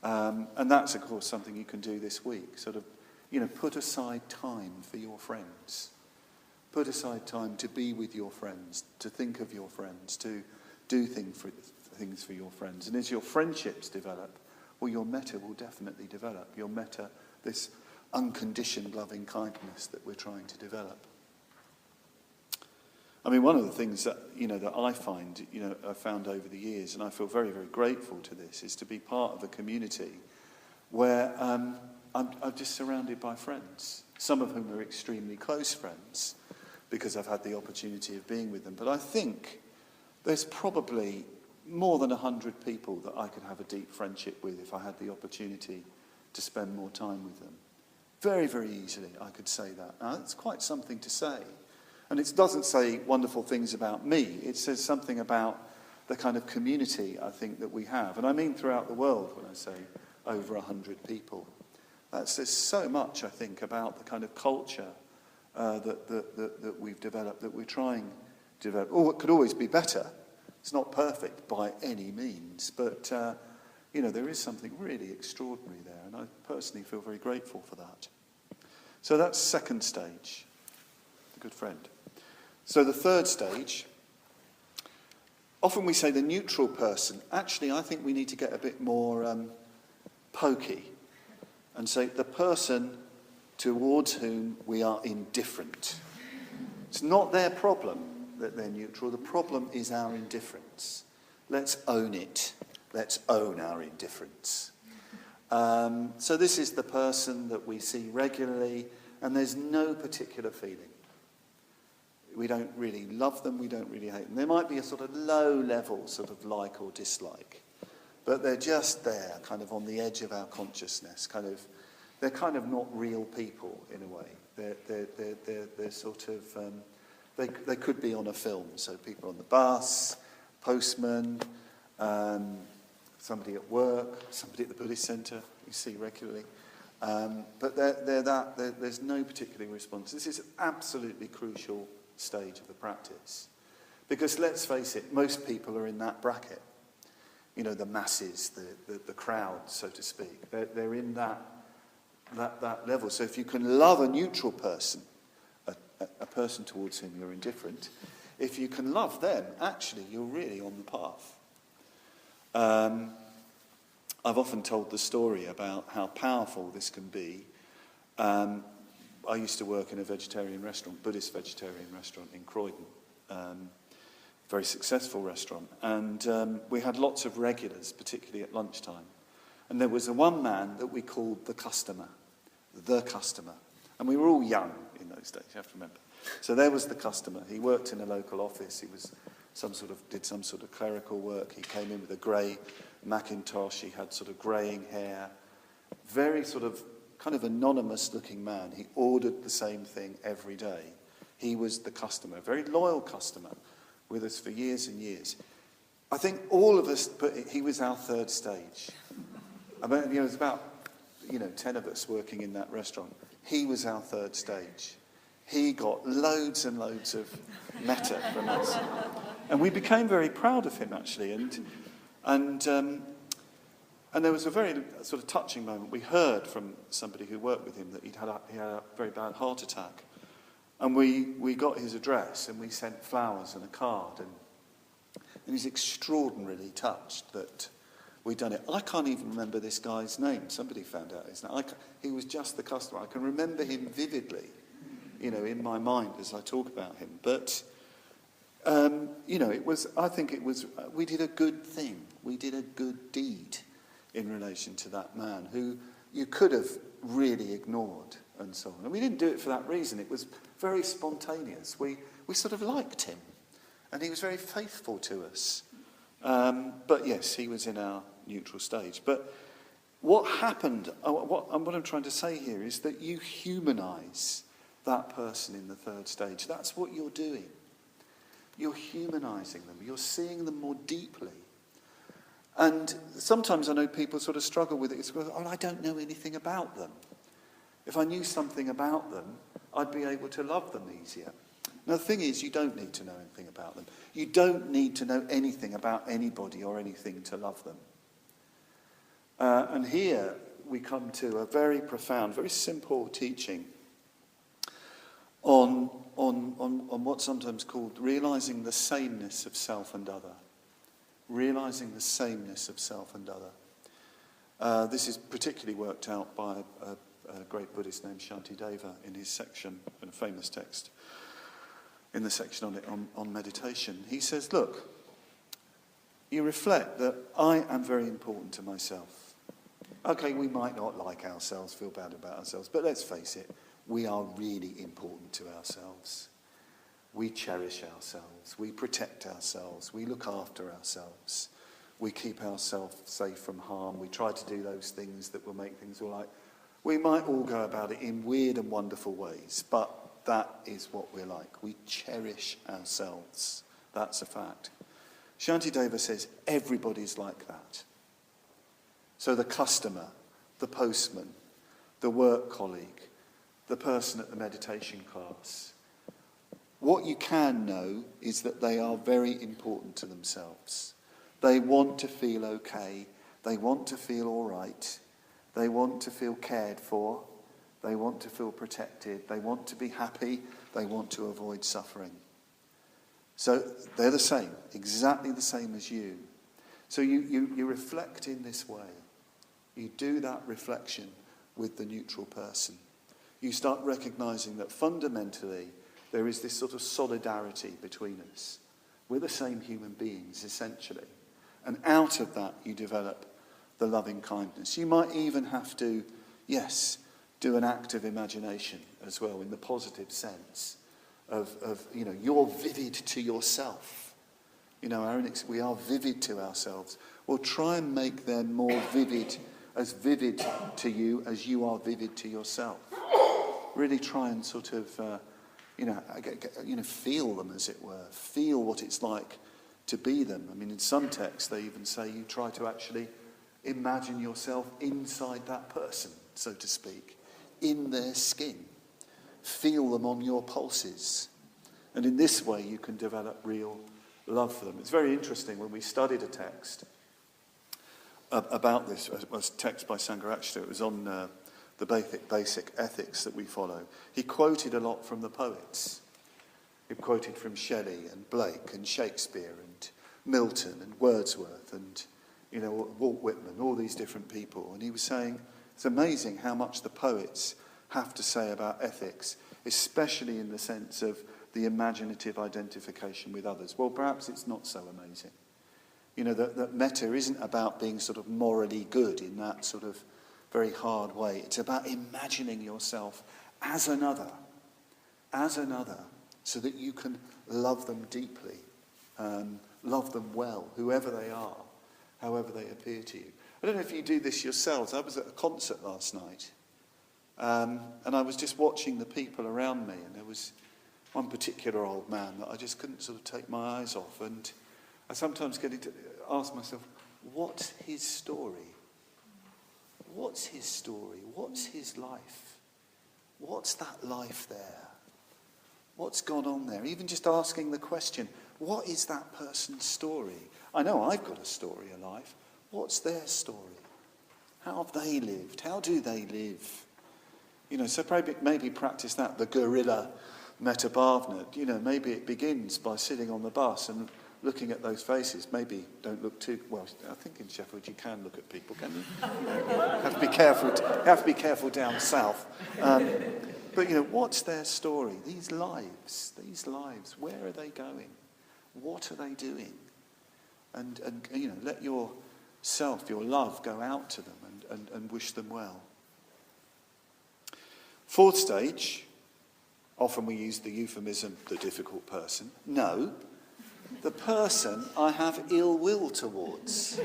And that's, of course, something you can do this week. Sort of, put aside time for your friends. Put aside time to be with your friends, to think of your friends, to do things for your friends. And as your friendships develop, well, your metta will definitely develop. Your metta, this unconditioned loving kindness that we're trying to develop. I mean, one of the things that, that I find, I found over the years, and I feel very, very grateful to this, is to be part of a community where I'm just surrounded by friends, some of whom are extremely close friends, because I've had the opportunity of being with them. But I think there's probably more than 100 people that I could have a deep friendship with if I had the opportunity to spend more time with them. Very, very easily, I could say that. Now, it's quite something to say. And it doesn't say wonderful things about me. It says something about the kind of community, I think, that we have. And I mean throughout the world when I say over 100 people. That says so much, I think, about the kind of culture that we've developed, that we're trying to develop. Oh, it could always be better. It's not perfect by any means. But, there is something really extraordinary there. And I personally feel very grateful for that. So that's second stage. The good friend. So the third stage, often we say the neutral person. Actually, I think we need to get a bit more pokey and say the person towards whom we are indifferent. It's not their problem that they're neutral. The problem is our indifference. Let's own it. Let's own our indifference. So this is the person that we see regularly, and there's no particular feeling. We don't really love them, we don't really hate them. There might be a sort of low level sort of like or dislike, but they're just there, kind of on the edge of our consciousness. They're kind of not real people in a way. They're sort of they could be on a film. So people on the bus, postman, somebody at work, somebody at the Buddhist centre you see regularly. But there's no particular response. This is an absolutely crucial stage of the practice. Because let's face it, most people are in that bracket. The masses, the crowd, so to speak. They're in that level. So if you can love a neutral person, a person towards whom you're indifferent, if you can love them, actually you're really on the path. I've often told the story about how powerful this can be. I used to work in a vegetarian restaurant, Buddhist vegetarian restaurant in Croydon. Very successful restaurant. And we had lots of regulars, particularly at lunchtime. And there was one man that we called the customer. And we were all young in those days, you have to remember. So there was the customer. He worked in a local office. He was did some sort of clerical work. He came in with a grey Macintosh. He had sort of greying hair. Very sort of kind of anonymous looking man. He ordered the same thing every day. He was the customer, a very loyal customer with us for years and years. I think all of us, but he was our third stage. I mean, it was about 10 of us working in that restaurant. He was our third stage. He got loads and loads of metta from us. And we became very proud of him, actually. And there was a very sort of touching moment. We heard from somebody who worked with him that he had a very bad heart attack. And we got his address and we sent flowers and a card. And he's extraordinarily touched that we'd done it. I can't even remember this guy's name. Somebody found out his name. He was just the customer. I can remember him vividly, in my mind as I talk about him. But, we did a good thing. We did a good deed in relation to that man who you could have really ignored and so on. And we didn't do it for that reason. It was very spontaneous. We sort of liked him. And he was very faithful to us. But yes, he was in our neutral stage. But what happened, what I'm trying to say here is that you humanise that person in the third stage. That's what you're doing. You're humanising them. You're seeing them more deeply. And sometimes I know people sort of struggle with it. It's, I don't know anything about them. If I knew something about them, I'd be able to love them easier. Now, the thing is, you don't need to know anything about them. You don't need to know anything about anybody or anything to love them. And here we come to a very profound, very simple teaching on what's sometimes called realising the sameness of self and other. Realising the sameness of self and other. This is particularly worked out by a great Buddhist named Shantideva in his section, in a famous text, in the section on meditation. He says, look, you reflect that I am very important to myself. Okay, we might not like ourselves, feel bad about ourselves, but let's face it, we are really important to ourselves. We cherish ourselves, we protect ourselves, we look after ourselves, we keep ourselves safe from harm, we try to do those things that will make things all right. We might all go about it in weird and wonderful ways, but that is what we're like. We cherish ourselves. That's a fact. Shantideva says everybody's like that. So the customer, the postman, the work colleague, the person at the meditation class, what you can know is that they are very important to themselves. They want to feel okay. They want to feel all right. They want to feel cared for. They want to feel protected. They want to be happy. They want to avoid suffering. So they're the same, exactly the same as you. So you reflect in this way. You do that reflection with the neutral person. You start recognizing that fundamentally there is this sort of solidarity between us. We're the same human beings, essentially. And out of that you develop the loving kindness. You might even have to, yes, do an act of imagination as well, in the positive sense of you're vivid to yourself. We are vivid to ourselves. Well, try and make them more vivid, as vivid to you as you are vivid to yourself. Really try and sort of, feel them, as it were. Feel what it's like to be them. I mean, in some texts they even say you try to actually imagine yourself inside that person, so to speak, in their skin. Feel them on your pulses. And in this way you can develop real love for them. It's very interesting, when we studied a text about this, it was a text by Sangharakshita, it was on the basic ethics that we follow. He quoted a lot from the poets. He quoted from Shelley and Blake and Shakespeare and Milton and Wordsworth and Walt Whitman, all these different people. And he was saying it's amazing how much the poets have to say about ethics, especially in the sense of the imaginative identification with others. Well, perhaps it's not so amazing. That metta isn't about being sort of morally good in that sort of very hard way. It's about imagining yourself as another, so that you can love them deeply, love them well, whoever they are, however they appear to you. I don't know if you do this yourselves. I was at a concert last night, and I was just watching the people around me, and there was one particular old man that I just couldn't sort of take my eyes off, and I sometimes get to ask myself, what's his story? What's his story? What's his life? What's that life there? What's gone on there? Even just asking the question, what is that person's story? I know I've got a story, a life. What's their story? How have they lived? How do they live? So maybe practice that, the guerrilla metta bhavana. Maybe it begins by sitting on the bus and looking at those faces. Maybe don't look too well. I think in Sheffield you can look at people, can you? Have to be careful. Have to be careful down south. But what's their story? These lives. Where are they going? What are they doing? And let yourself, your love, go out to them and wish them well. Fourth stage. Often we use the euphemism, the difficult person. No. The person I have ill will towards.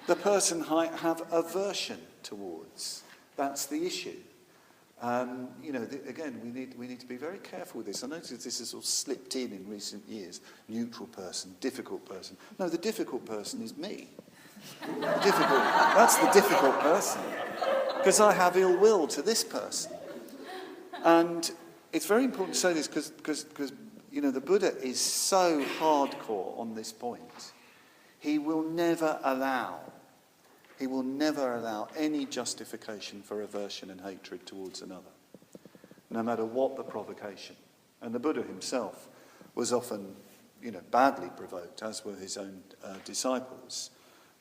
The person I have aversion towards. That's the issue. Again, we need to be very careful with this. I notice this has sort of slipped in recent years. Neutral person, difficult person. No, the difficult person is me. That's the difficult person. Because I have ill will to this person. And it's very important to say this because the Buddha is so hardcore on this point. He will never allow any justification for aversion and hatred towards another, no matter what the provocation. And the Buddha himself was often, badly provoked, as were his own disciples.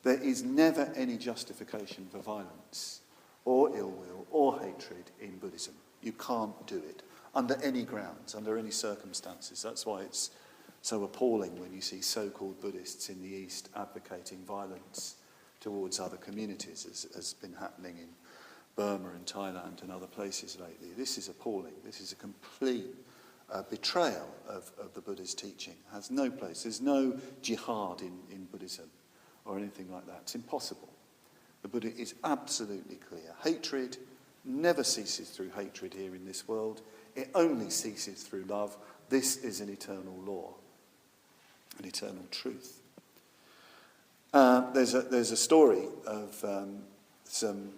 There is never any justification for violence or ill will or hatred in Buddhism. You can't do it. under any grounds, under any circumstances. That's why it's so appalling when you see so-called Buddhists in the East advocating violence towards other communities, as has been happening in Burma and Thailand and other places lately. This is appalling. This is a complete betrayal of the Buddha's teaching. It has no place. There's no jihad in Buddhism or anything like that. It's impossible. The Buddha is absolutely clear. Hatred never ceases through hatred here in this world. It only ceases through love. This is an eternal law, an eternal truth. There's a story of some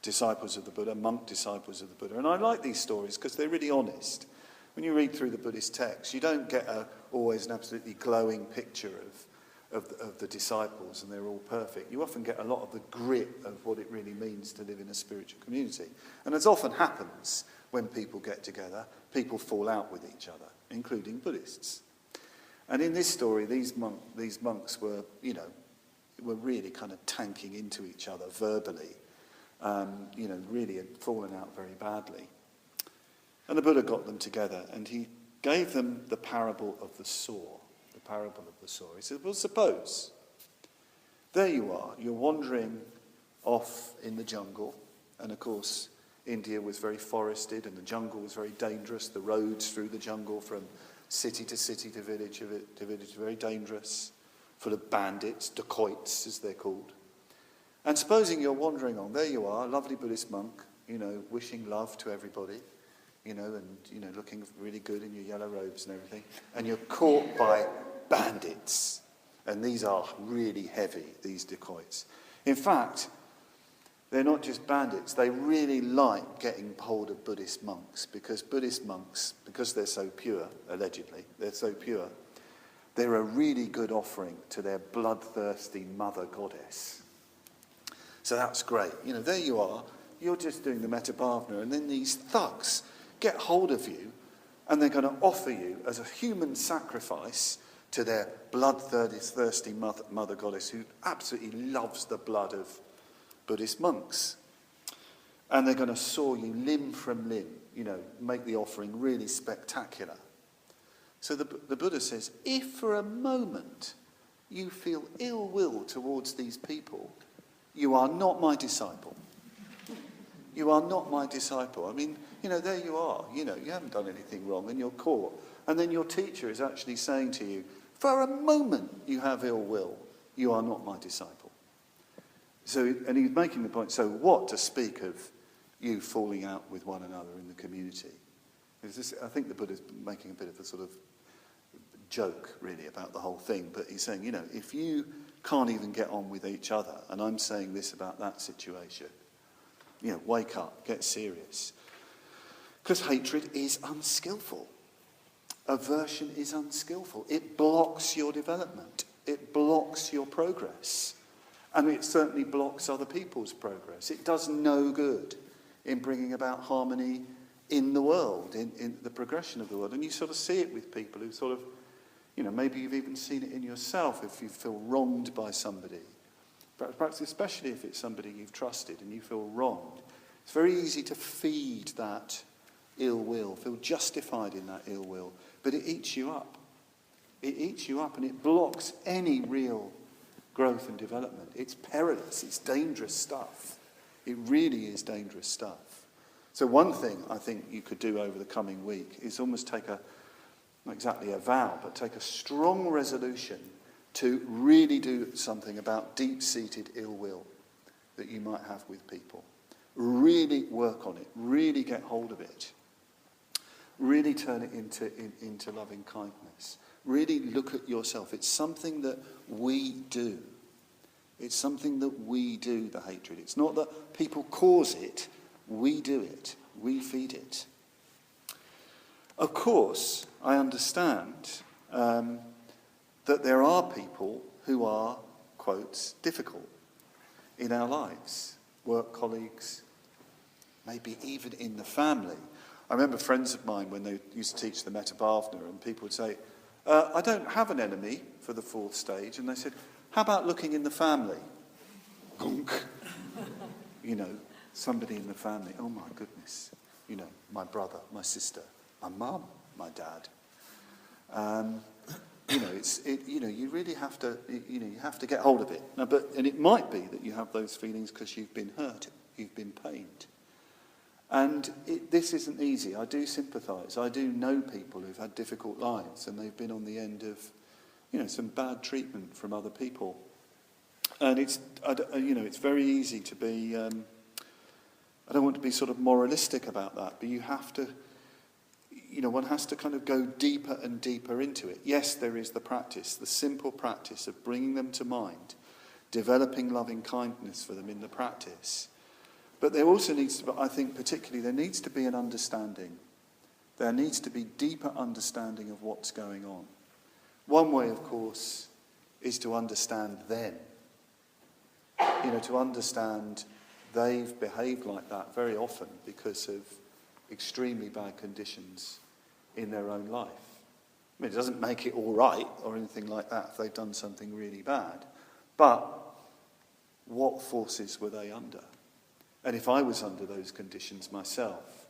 disciples of the Buddha, monk disciples of the Buddha, and I like these stories because they're really honest. When you read through the Buddhist text, you don't get always an absolutely glowing picture of the disciples and they're all perfect. You often get a lot of the grit of what it really means to live in a spiritual community. And as often happens when people get together, people fall out with each other, including Buddhists. And in this story, these monks were really kind of tanking into each other verbally, really had fallen out very badly. And the Buddha got them together and he gave them the parable of the saw. The parable of the saw. He said, well, suppose there you are, you're wandering off in the jungle, and of course India was very forested and the jungle was very dangerous. The roads through the jungle from city to city to village to village, very dangerous, full of bandits, dacoits as they're called. And supposing you're wandering on, there you are, a lovely Buddhist monk, wishing love to everybody, and looking really good in your yellow robes and everything, and you're caught by bandits. And these are really heavy, these dacoits. In fact, they're not just bandits, they really like getting hold of Buddhist monks, because Buddhist monks, because they're so pure, allegedly, they're so pure, they're a really good offering to their bloodthirsty mother goddess. So that's great. There you are, you're just doing the Padmavajra, and then these thugs get hold of you, and they're going to offer you as a human sacrifice to their bloodthirsty mother goddess, who absolutely loves the blood of Buddhist monks. And they're going to saw you limb from limb, make the offering really spectacular. So the Buddha says, if for a moment you feel ill will towards these people, you are not my disciple. You are not my disciple. I mean, there you are. You haven't done anything wrong and you're caught. And then your teacher is actually saying to you, for a moment you have ill will. You are not my disciple. So, and he's making the point, so what to speak of you falling out with one another in the community? I think the Buddha's making a bit of a sort of joke, really, about the whole thing. But he's saying, if you can't even get on with each other, and I'm saying this about that situation, wake up, get serious. Because hatred is unskillful. Aversion is unskillful. It blocks your development. It blocks your progress. And it certainly blocks other people's progress. It does no good in bringing about harmony in the world, in the progression of the world. And you sort of see it with people who sort of, maybe you've even seen it in yourself if you feel wronged by somebody. Perhaps especially if it's somebody you've trusted and you feel wronged. It's very easy to feed that ill will, feel justified in that ill will, but it eats you up. It eats you up and it blocks any real growth and development. It's perilous, it's dangerous stuff. It really is dangerous stuff. So one thing I think you could do over the coming week is almost take not exactly a vow, but take a strong resolution to really do something about deep-seated ill will that you might have with people. Really work on it. Really get hold of it. Really turn it into loving kindness. Really look at yourself. It's something that we do. It's something that we do, the hatred. It's not that people cause it. We do it. We feed it. Of course, I understand that there are people who are, quotes, difficult in our lives. Work colleagues, maybe even in the family. I remember friends of mine when they used to teach the Padmavajra, and people would say, I don't have an enemy for the fourth stage. And they said, how about looking in the family? Gunk. Somebody in the family. Oh my goodness. My brother, my sister, my mum, my dad. You really have to, you have to get hold of it. Now, and it might be that you have those feelings because you've been hurt, you've been pained. And this isn't easy. I do sympathise. I do know people who've had difficult lives and they've been on the end of, some bad treatment from other people. And it's very easy to be, I don't want to be sort of moralistic about that, but you have to, one has to kind of go deeper and deeper into it. Yes, there is the practice, the simple practice of bringing them to mind, developing loving kindness for them in the practice. But there also needs to be, I think particularly, there needs to be an understanding. There needs to be deeper understanding of what's going on. One way, of course, is to understand them. To understand they've behaved like that very often because of extremely bad conditions in their own life. I mean, it doesn't make it all right or anything like that if they've done something really bad. But what forces were they under? And if I was under those conditions myself,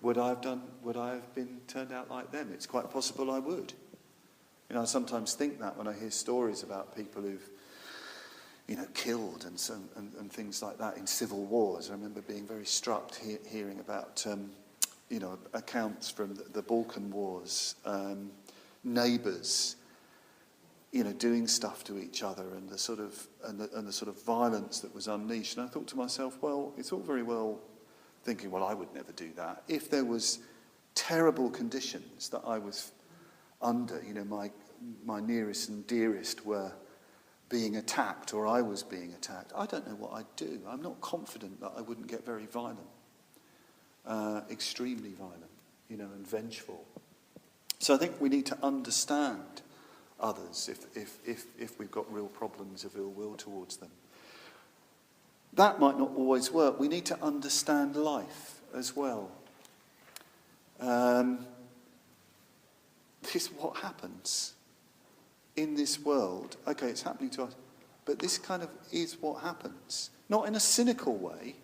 would I have been turned out like them? It's quite possible I would. I sometimes think that when I hear stories about people who've, killed and things like that in civil wars. I remember being very struck hearing about, accounts from the Balkan Wars, neighbours, doing stuff to each other and the sort of violence that was unleashed. And I thought to myself, well, it's all very well thinking, well, I would never do that. If there was terrible conditions that I was under, my nearest and dearest were being attacked or I was being attacked, I don't know what I'd do. I'm not confident that I wouldn't get very violent, extremely violent, and vengeful. So I think we need to understand others if we've got real problems of ill will towards them. That might not always work. We need to understand life as well. This is what happens in this world. Okay, it's happening to us, but this kind of is what happens. Not in a cynical way.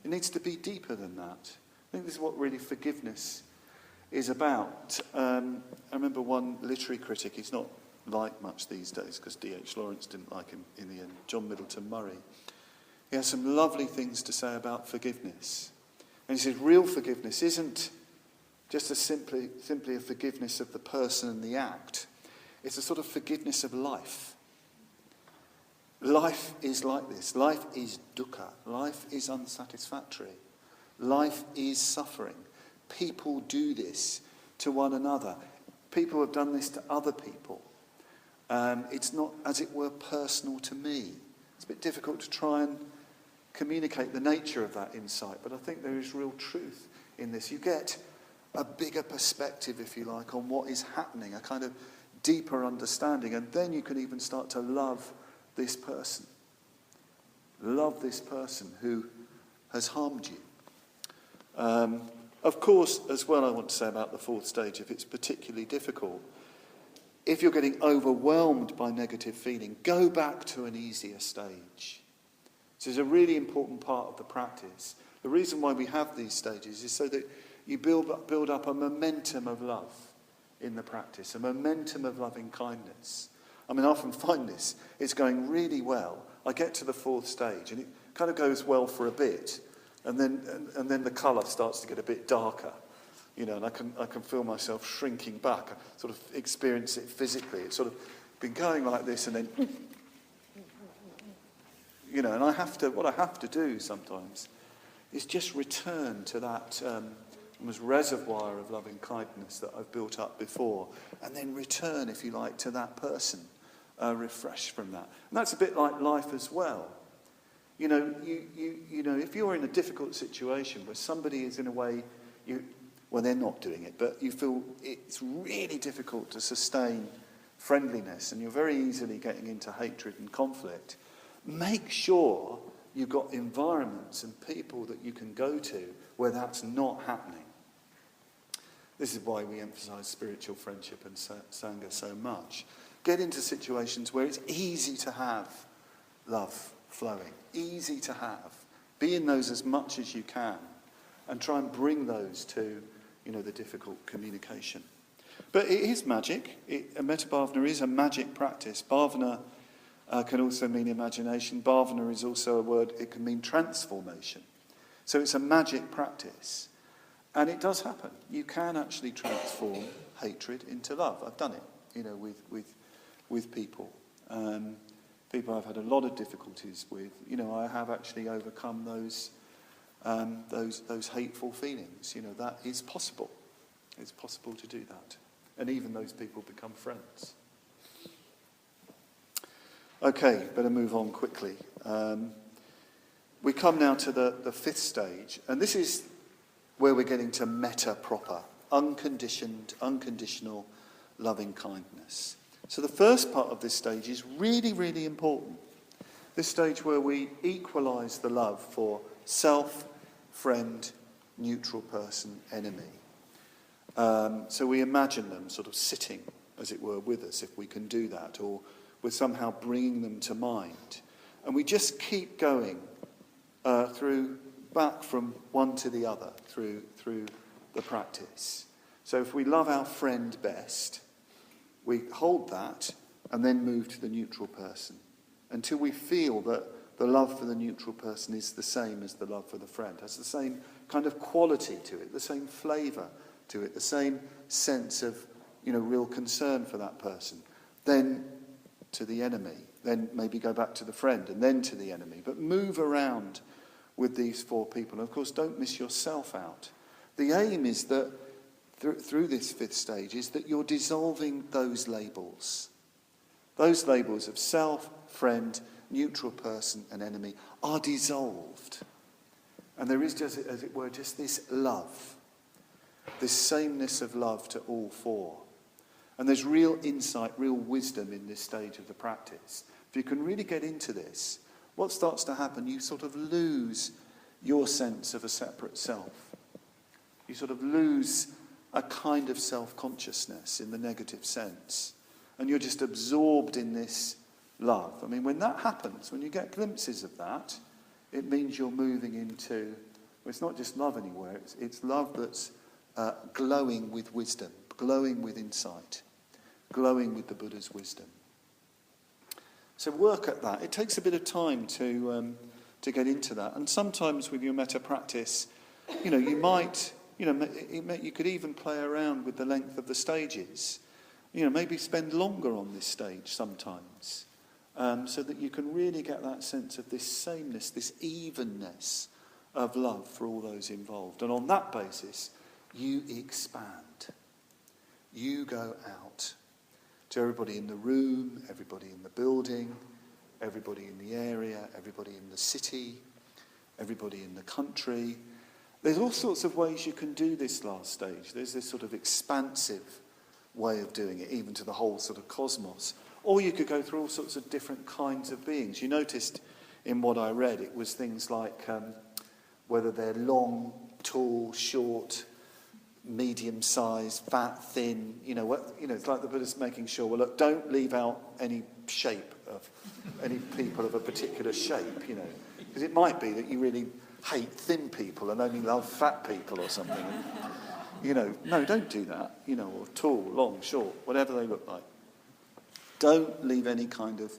It needs to be deeper than that. I think this is what really forgiveness is about. I remember one literary critic, he's not liked much these days because D.H. Lawrence didn't like him in the end, John Middleton Murray. He has some lovely things to say about forgiveness. And he says real forgiveness isn't just simply a forgiveness of the person and the act. It's a sort of forgiveness of life. Life is like this. Life is dukkha. Life is unsatisfactory. Life is suffering. People do this to one another. People have done this to other people. It's not, as it were, personal to me. It's a bit difficult to try and communicate the nature of that insight, but I think there is real truth in this. You get a bigger perspective, if you like, on what is happening, a kind of deeper understanding, and then you can even start to love this person. Love this person who has harmed you. Of course, as well, I want to say about the fourth stage, if it's particularly difficult, if you're getting overwhelmed by negative feeling, go back to an easier stage. This is a really important part of the practice. The reason why we have these stages is so that you build up a momentum of love in the practice, a momentum of loving kindness. I mean, I often find this, it's going really well. I get to the fourth stage and it kind of goes well for a bit, and then the colour starts to get a bit darker. And I can feel myself shrinking back. I sort of experience it physically. It's sort of been going like this and then, and what I have to do sometimes is just return to that almost reservoir of loving kindness that I've built up before, and then return, if you like, to that person, refreshed from that. And that's a bit like life as well. If you're in a difficult situation where somebody is in a way, well, they're not doing it, but you feel it's really difficult to sustain friendliness and you're very easily getting into hatred and conflict, make sure you've got environments and people that you can go to where that's not happening. This is why we emphasise spiritual friendship and Sangha so much. Get into situations where it's easy to have love flowing, easy to have. Be in those as much as you can and try and bring those to, the difficult communication. But it is magic. A metta bhavana is a magic practice. Bhavana can also mean imagination. Bhavana is also a word, it can mean transformation. So it's a magic practice. And it does happen. You can actually transform hatred into love. I've done it, with people. People I've had a lot of difficulties with. I have actually overcome those hateful feelings. That is possible. It's possible to do that. And even those people become friends. Okay, better move on quickly. We come now to the fifth stage, and this is where we're getting to metta proper, unconditional loving kindness. So the first part of this stage is really, really important. This stage where we equalise the love for self, friend, neutral person, enemy. So we imagine them sort of sitting, as it were, with us, if we can do that, or we're somehow bringing them to mind. And we just keep going back from one to the other through the practice. So if we love our friend best, we hold that and then move to the neutral person until we feel that the love for the neutral person is the same as the love for the friend, has the same kind of quality to it, the same flavour to it, the same sense of, real concern for that person. Then to the enemy, then maybe go back to the friend and then to the enemy. But move around with these four people. And of course, don't miss yourself out. The aim is that through this fifth stage is that you're dissolving those labels. Those labels of self, friend, neutral person and enemy are dissolved. And there is just, as it were, just this love. This sameness of love to all four. And there's real insight, real wisdom in this stage of the practice. If you can really get into this, what starts to happen, you sort of lose your sense of a separate self. You sort of lose a kind of self-consciousness in the negative sense. And you're just absorbed in this love. I mean, when that happens, when you get glimpses of that, it means you're moving into, well, it's not just love anywhere, it's love that's glowing with wisdom, glowing with insight, glowing with the Buddha's wisdom. So work at that. It takes a bit of time to get into that. And sometimes with your metta practice, you might, you could even play around with the length of the stages. Maybe spend longer on this stage sometimes, so that you can really get that sense of this sameness, this evenness of love for all those involved. And on that basis, you expand. You go out to everybody in the room, everybody in the building, everybody in the area, everybody in the city, everybody in the country. There's all sorts of ways you can do this last stage. There's this sort of expansive way of doing it, even to the whole sort of cosmos. Or you could go through all sorts of different kinds of beings. You noticed in what I read, it was things like whether they're long, tall, short, medium-sized, fat, thin. It's like the Buddha's making sure, well, look, don't leave out any shape of any people of a particular shape, because it might be that you really hate thin people and only love fat people or something. No, don't do that. Or tall, long, short, whatever they look like. Don't leave any kind of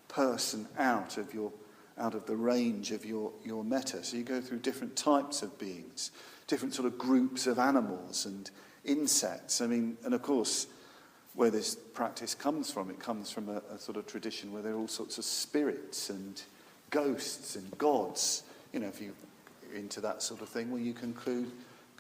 person out of the range of your metta. So you go through different types of beings, different sort of groups of animals and insects. And of course, where this practice comes from, it comes from a sort of tradition where there are all sorts of spirits and ghosts and gods. If you're into that sort of thing, well, you can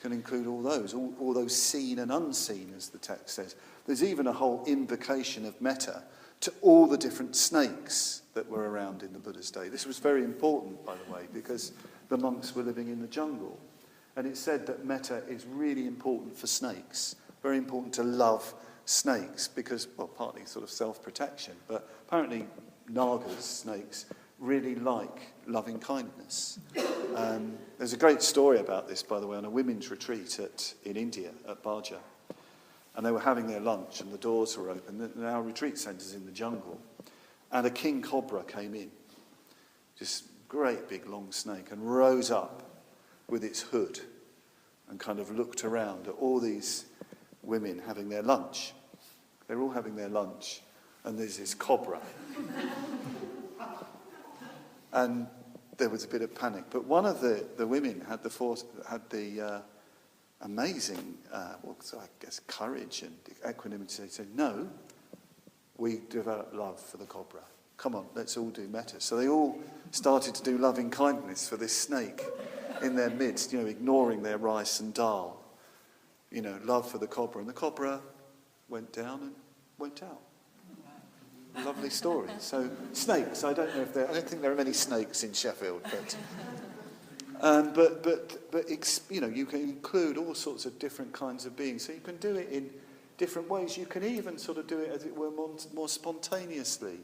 include all those seen and unseen, as the text says. There's even a whole invocation of metta to all the different snakes that were around in the Buddha's day. This was very important, by the way, because the monks were living in the jungle. And it said that metta is really important for snakes, very important to love snakes, because, well, partly sort of self-protection, but apparently nagas, snakes, really like loving kindness. There's a great story about this, by the way, on a women's retreat in India, at Bhaja. And they were having their lunch and the doors were open. And our retreat centre's in the jungle. And a king cobra came in, just great big long snake, and rose up with its hood and kind of looked around at all these women having their lunch. They're all having their lunch, and there's this cobra. And there was a bit of panic. But one of the women had the amazing, I guess, courage and equanimity. They said, no, we develop love for the cobra. Come on, let's all do metta. So they all started to do loving kindness for this snake in their midst, ignoring their rice and dal. Love for the cobra. And the cobra went down and went out. Lovely story. So snakes. I don't think there are many snakes in Sheffield, but you can include all sorts of different kinds of beings. So you can do it in different ways. You can even sort of do it, as it were, more spontaneously.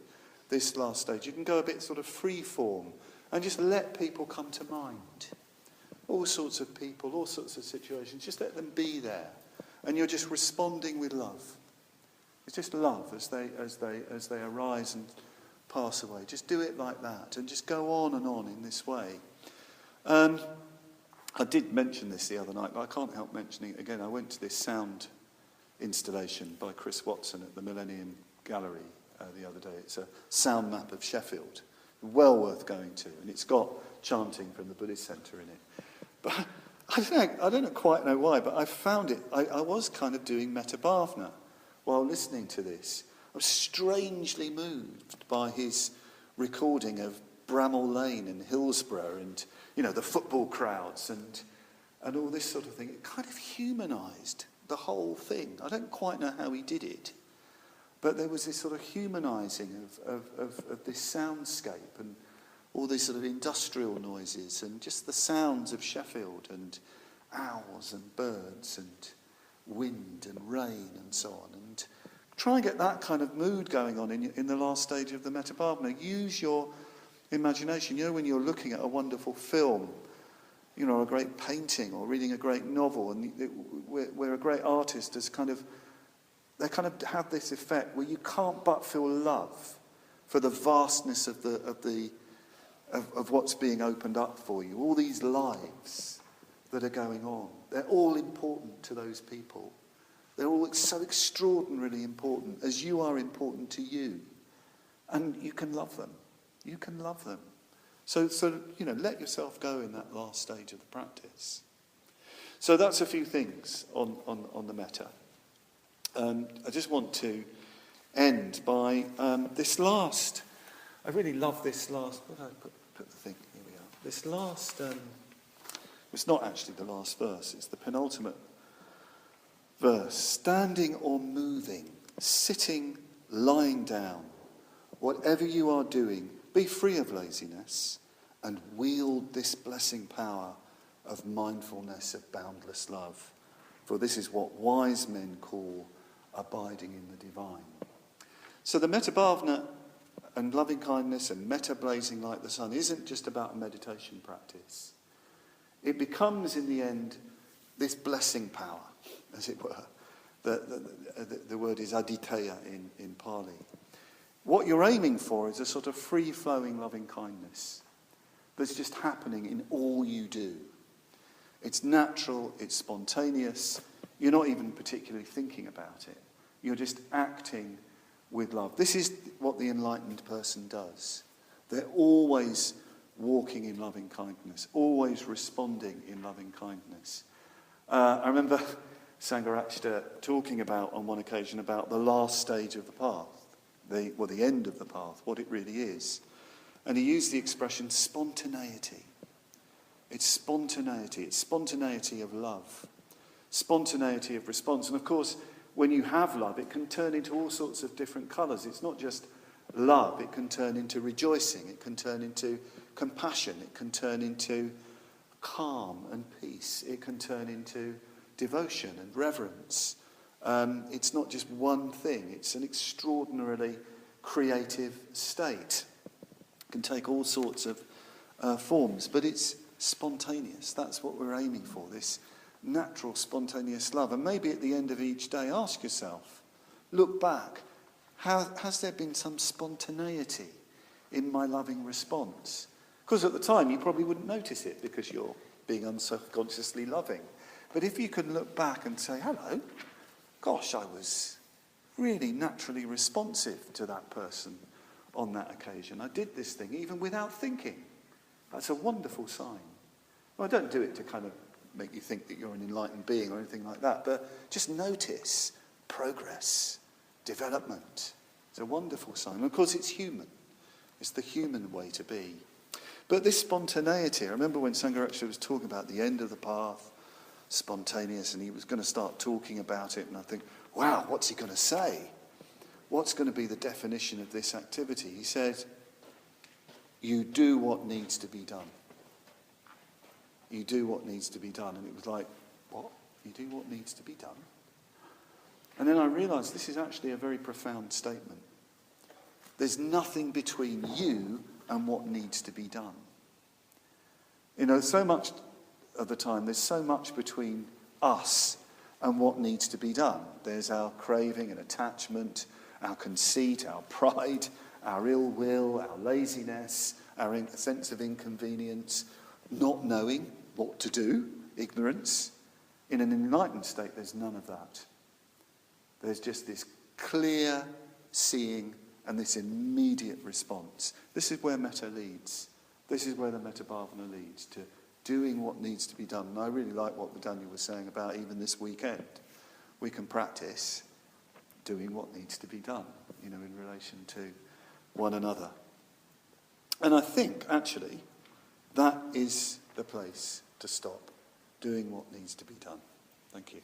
This last stage, you can go a bit sort of free form and just let people come to mind. All sorts of people, all sorts of situations. Just let them be there, and you're just responding with love. It's just love as they arise and pass away. Just do it like that, and just go on and on in this way. I did mention this the other night, but I can't help mentioning it again. I went to this sound installation by Chris Watson at the Millennium Gallery the other day. It's a sound map of Sheffield, well worth going to, and it's got chanting from the Buddhist Centre in it. But I don't quite know why, but I found it. I was kind of doing Metta Bhavana while listening to this. I was strangely moved by his recording of Bramall Lane in Hillsborough, and the football crowds and all this sort of thing. It kind of humanised the whole thing. I don't quite know how he did it. But there was this sort of humanising of this soundscape and all these sort of industrial noises and just the sounds of Sheffield and owls and birds and wind and rain and so on. And try and get that kind of mood going on in the last stage of the Metta Bhavana. Use your imagination. When you're looking at a wonderful film, a great painting or reading a great novel, and where a great artist has they kind of have this effect where you can't but feel love for the vastness of what's being opened up for you. All these lives that are going on. They're all important to those people. They're all so extraordinarily important, as you are important to you. And you can love them. You can love them. So let yourself go in that last stage of the practice. So that's a few things on the metta. I just want to end by this last. I really love this last. Where did I put the thing? Here we are. This last. It's not actually the last verse. It's the penultimate verse. Standing or moving, sitting, lying down, whatever you are doing, be free of laziness, and wield this blessing power of mindfulness of boundless love. For this is what wise men call abiding in the divine. So the Metta Bhavana and loving kindness and metta blazing like the sun isn't just about a meditation practice. It becomes, in the end, this blessing power, as it were. The word is aditya in Pali. What you're aiming for is a sort of free-flowing loving kindness that's just happening in all you do. It's natural, it's spontaneous. You're not even particularly thinking about it. You're just acting with love. This is what the enlightened person does. They're always walking in loving kindness, always responding in loving kindness. I remember Sangharakshita talking about, on one occasion, about the last stage of the path, the end of the path, what it really is. And he used the expression spontaneity. It's spontaneity of love, spontaneity of response. And of course, when you have love, it can turn into all sorts of different colours. It's not just love, it can turn into rejoicing, it can turn into compassion, it can turn into calm and peace, it can turn into devotion and reverence. It's not just one thing, it's an extraordinarily creative state. It can take all sorts of forms, but it's spontaneous. That's what we're aiming for, this natural, spontaneous love. And maybe at the end of each day, ask yourself, look back, has there been some spontaneity in my loving response? Because at the time, you probably wouldn't notice it because you're being unsubconsciously loving. But if you can look back and say, hello, gosh, I was really naturally responsive to that person on that occasion. I did this thing even without thinking. That's a wonderful sign. Well, I don't do it to kind of make you think that you're an enlightened being or anything like that, but just notice progress, development. It's a wonderful sign. And of course, it's human. It's the human way to be. But this spontaneity, I remember when Sangharakshita was talking about the end of the path, spontaneous, and he was going to start talking about it, and I think, wow, what's he going to say? What's going to be the definition of this activity? He said, you do what needs to be done. You do what needs to be done. And it was like, what? You do what needs to be done? And then I realised this is actually a very profound statement. There's nothing between you and what needs to be done. You know, so much of the time, there's so much between us and what needs to be done. There's our craving and attachment, our conceit, our pride, our ill will, our laziness, our sense of inconvenience, not knowing what to do, ignorance. In an enlightened state, there's none of that. There's just this clear seeing and this immediate response. This is where metta leads. This is where the metta bhavana leads, to doing what needs to be done. And I really like what Daniel was saying about even this weekend. We can practice doing what needs to be done, you know, in relation to one another. And I think, actually, that is the place to stop, doing what needs to be done. Thank you.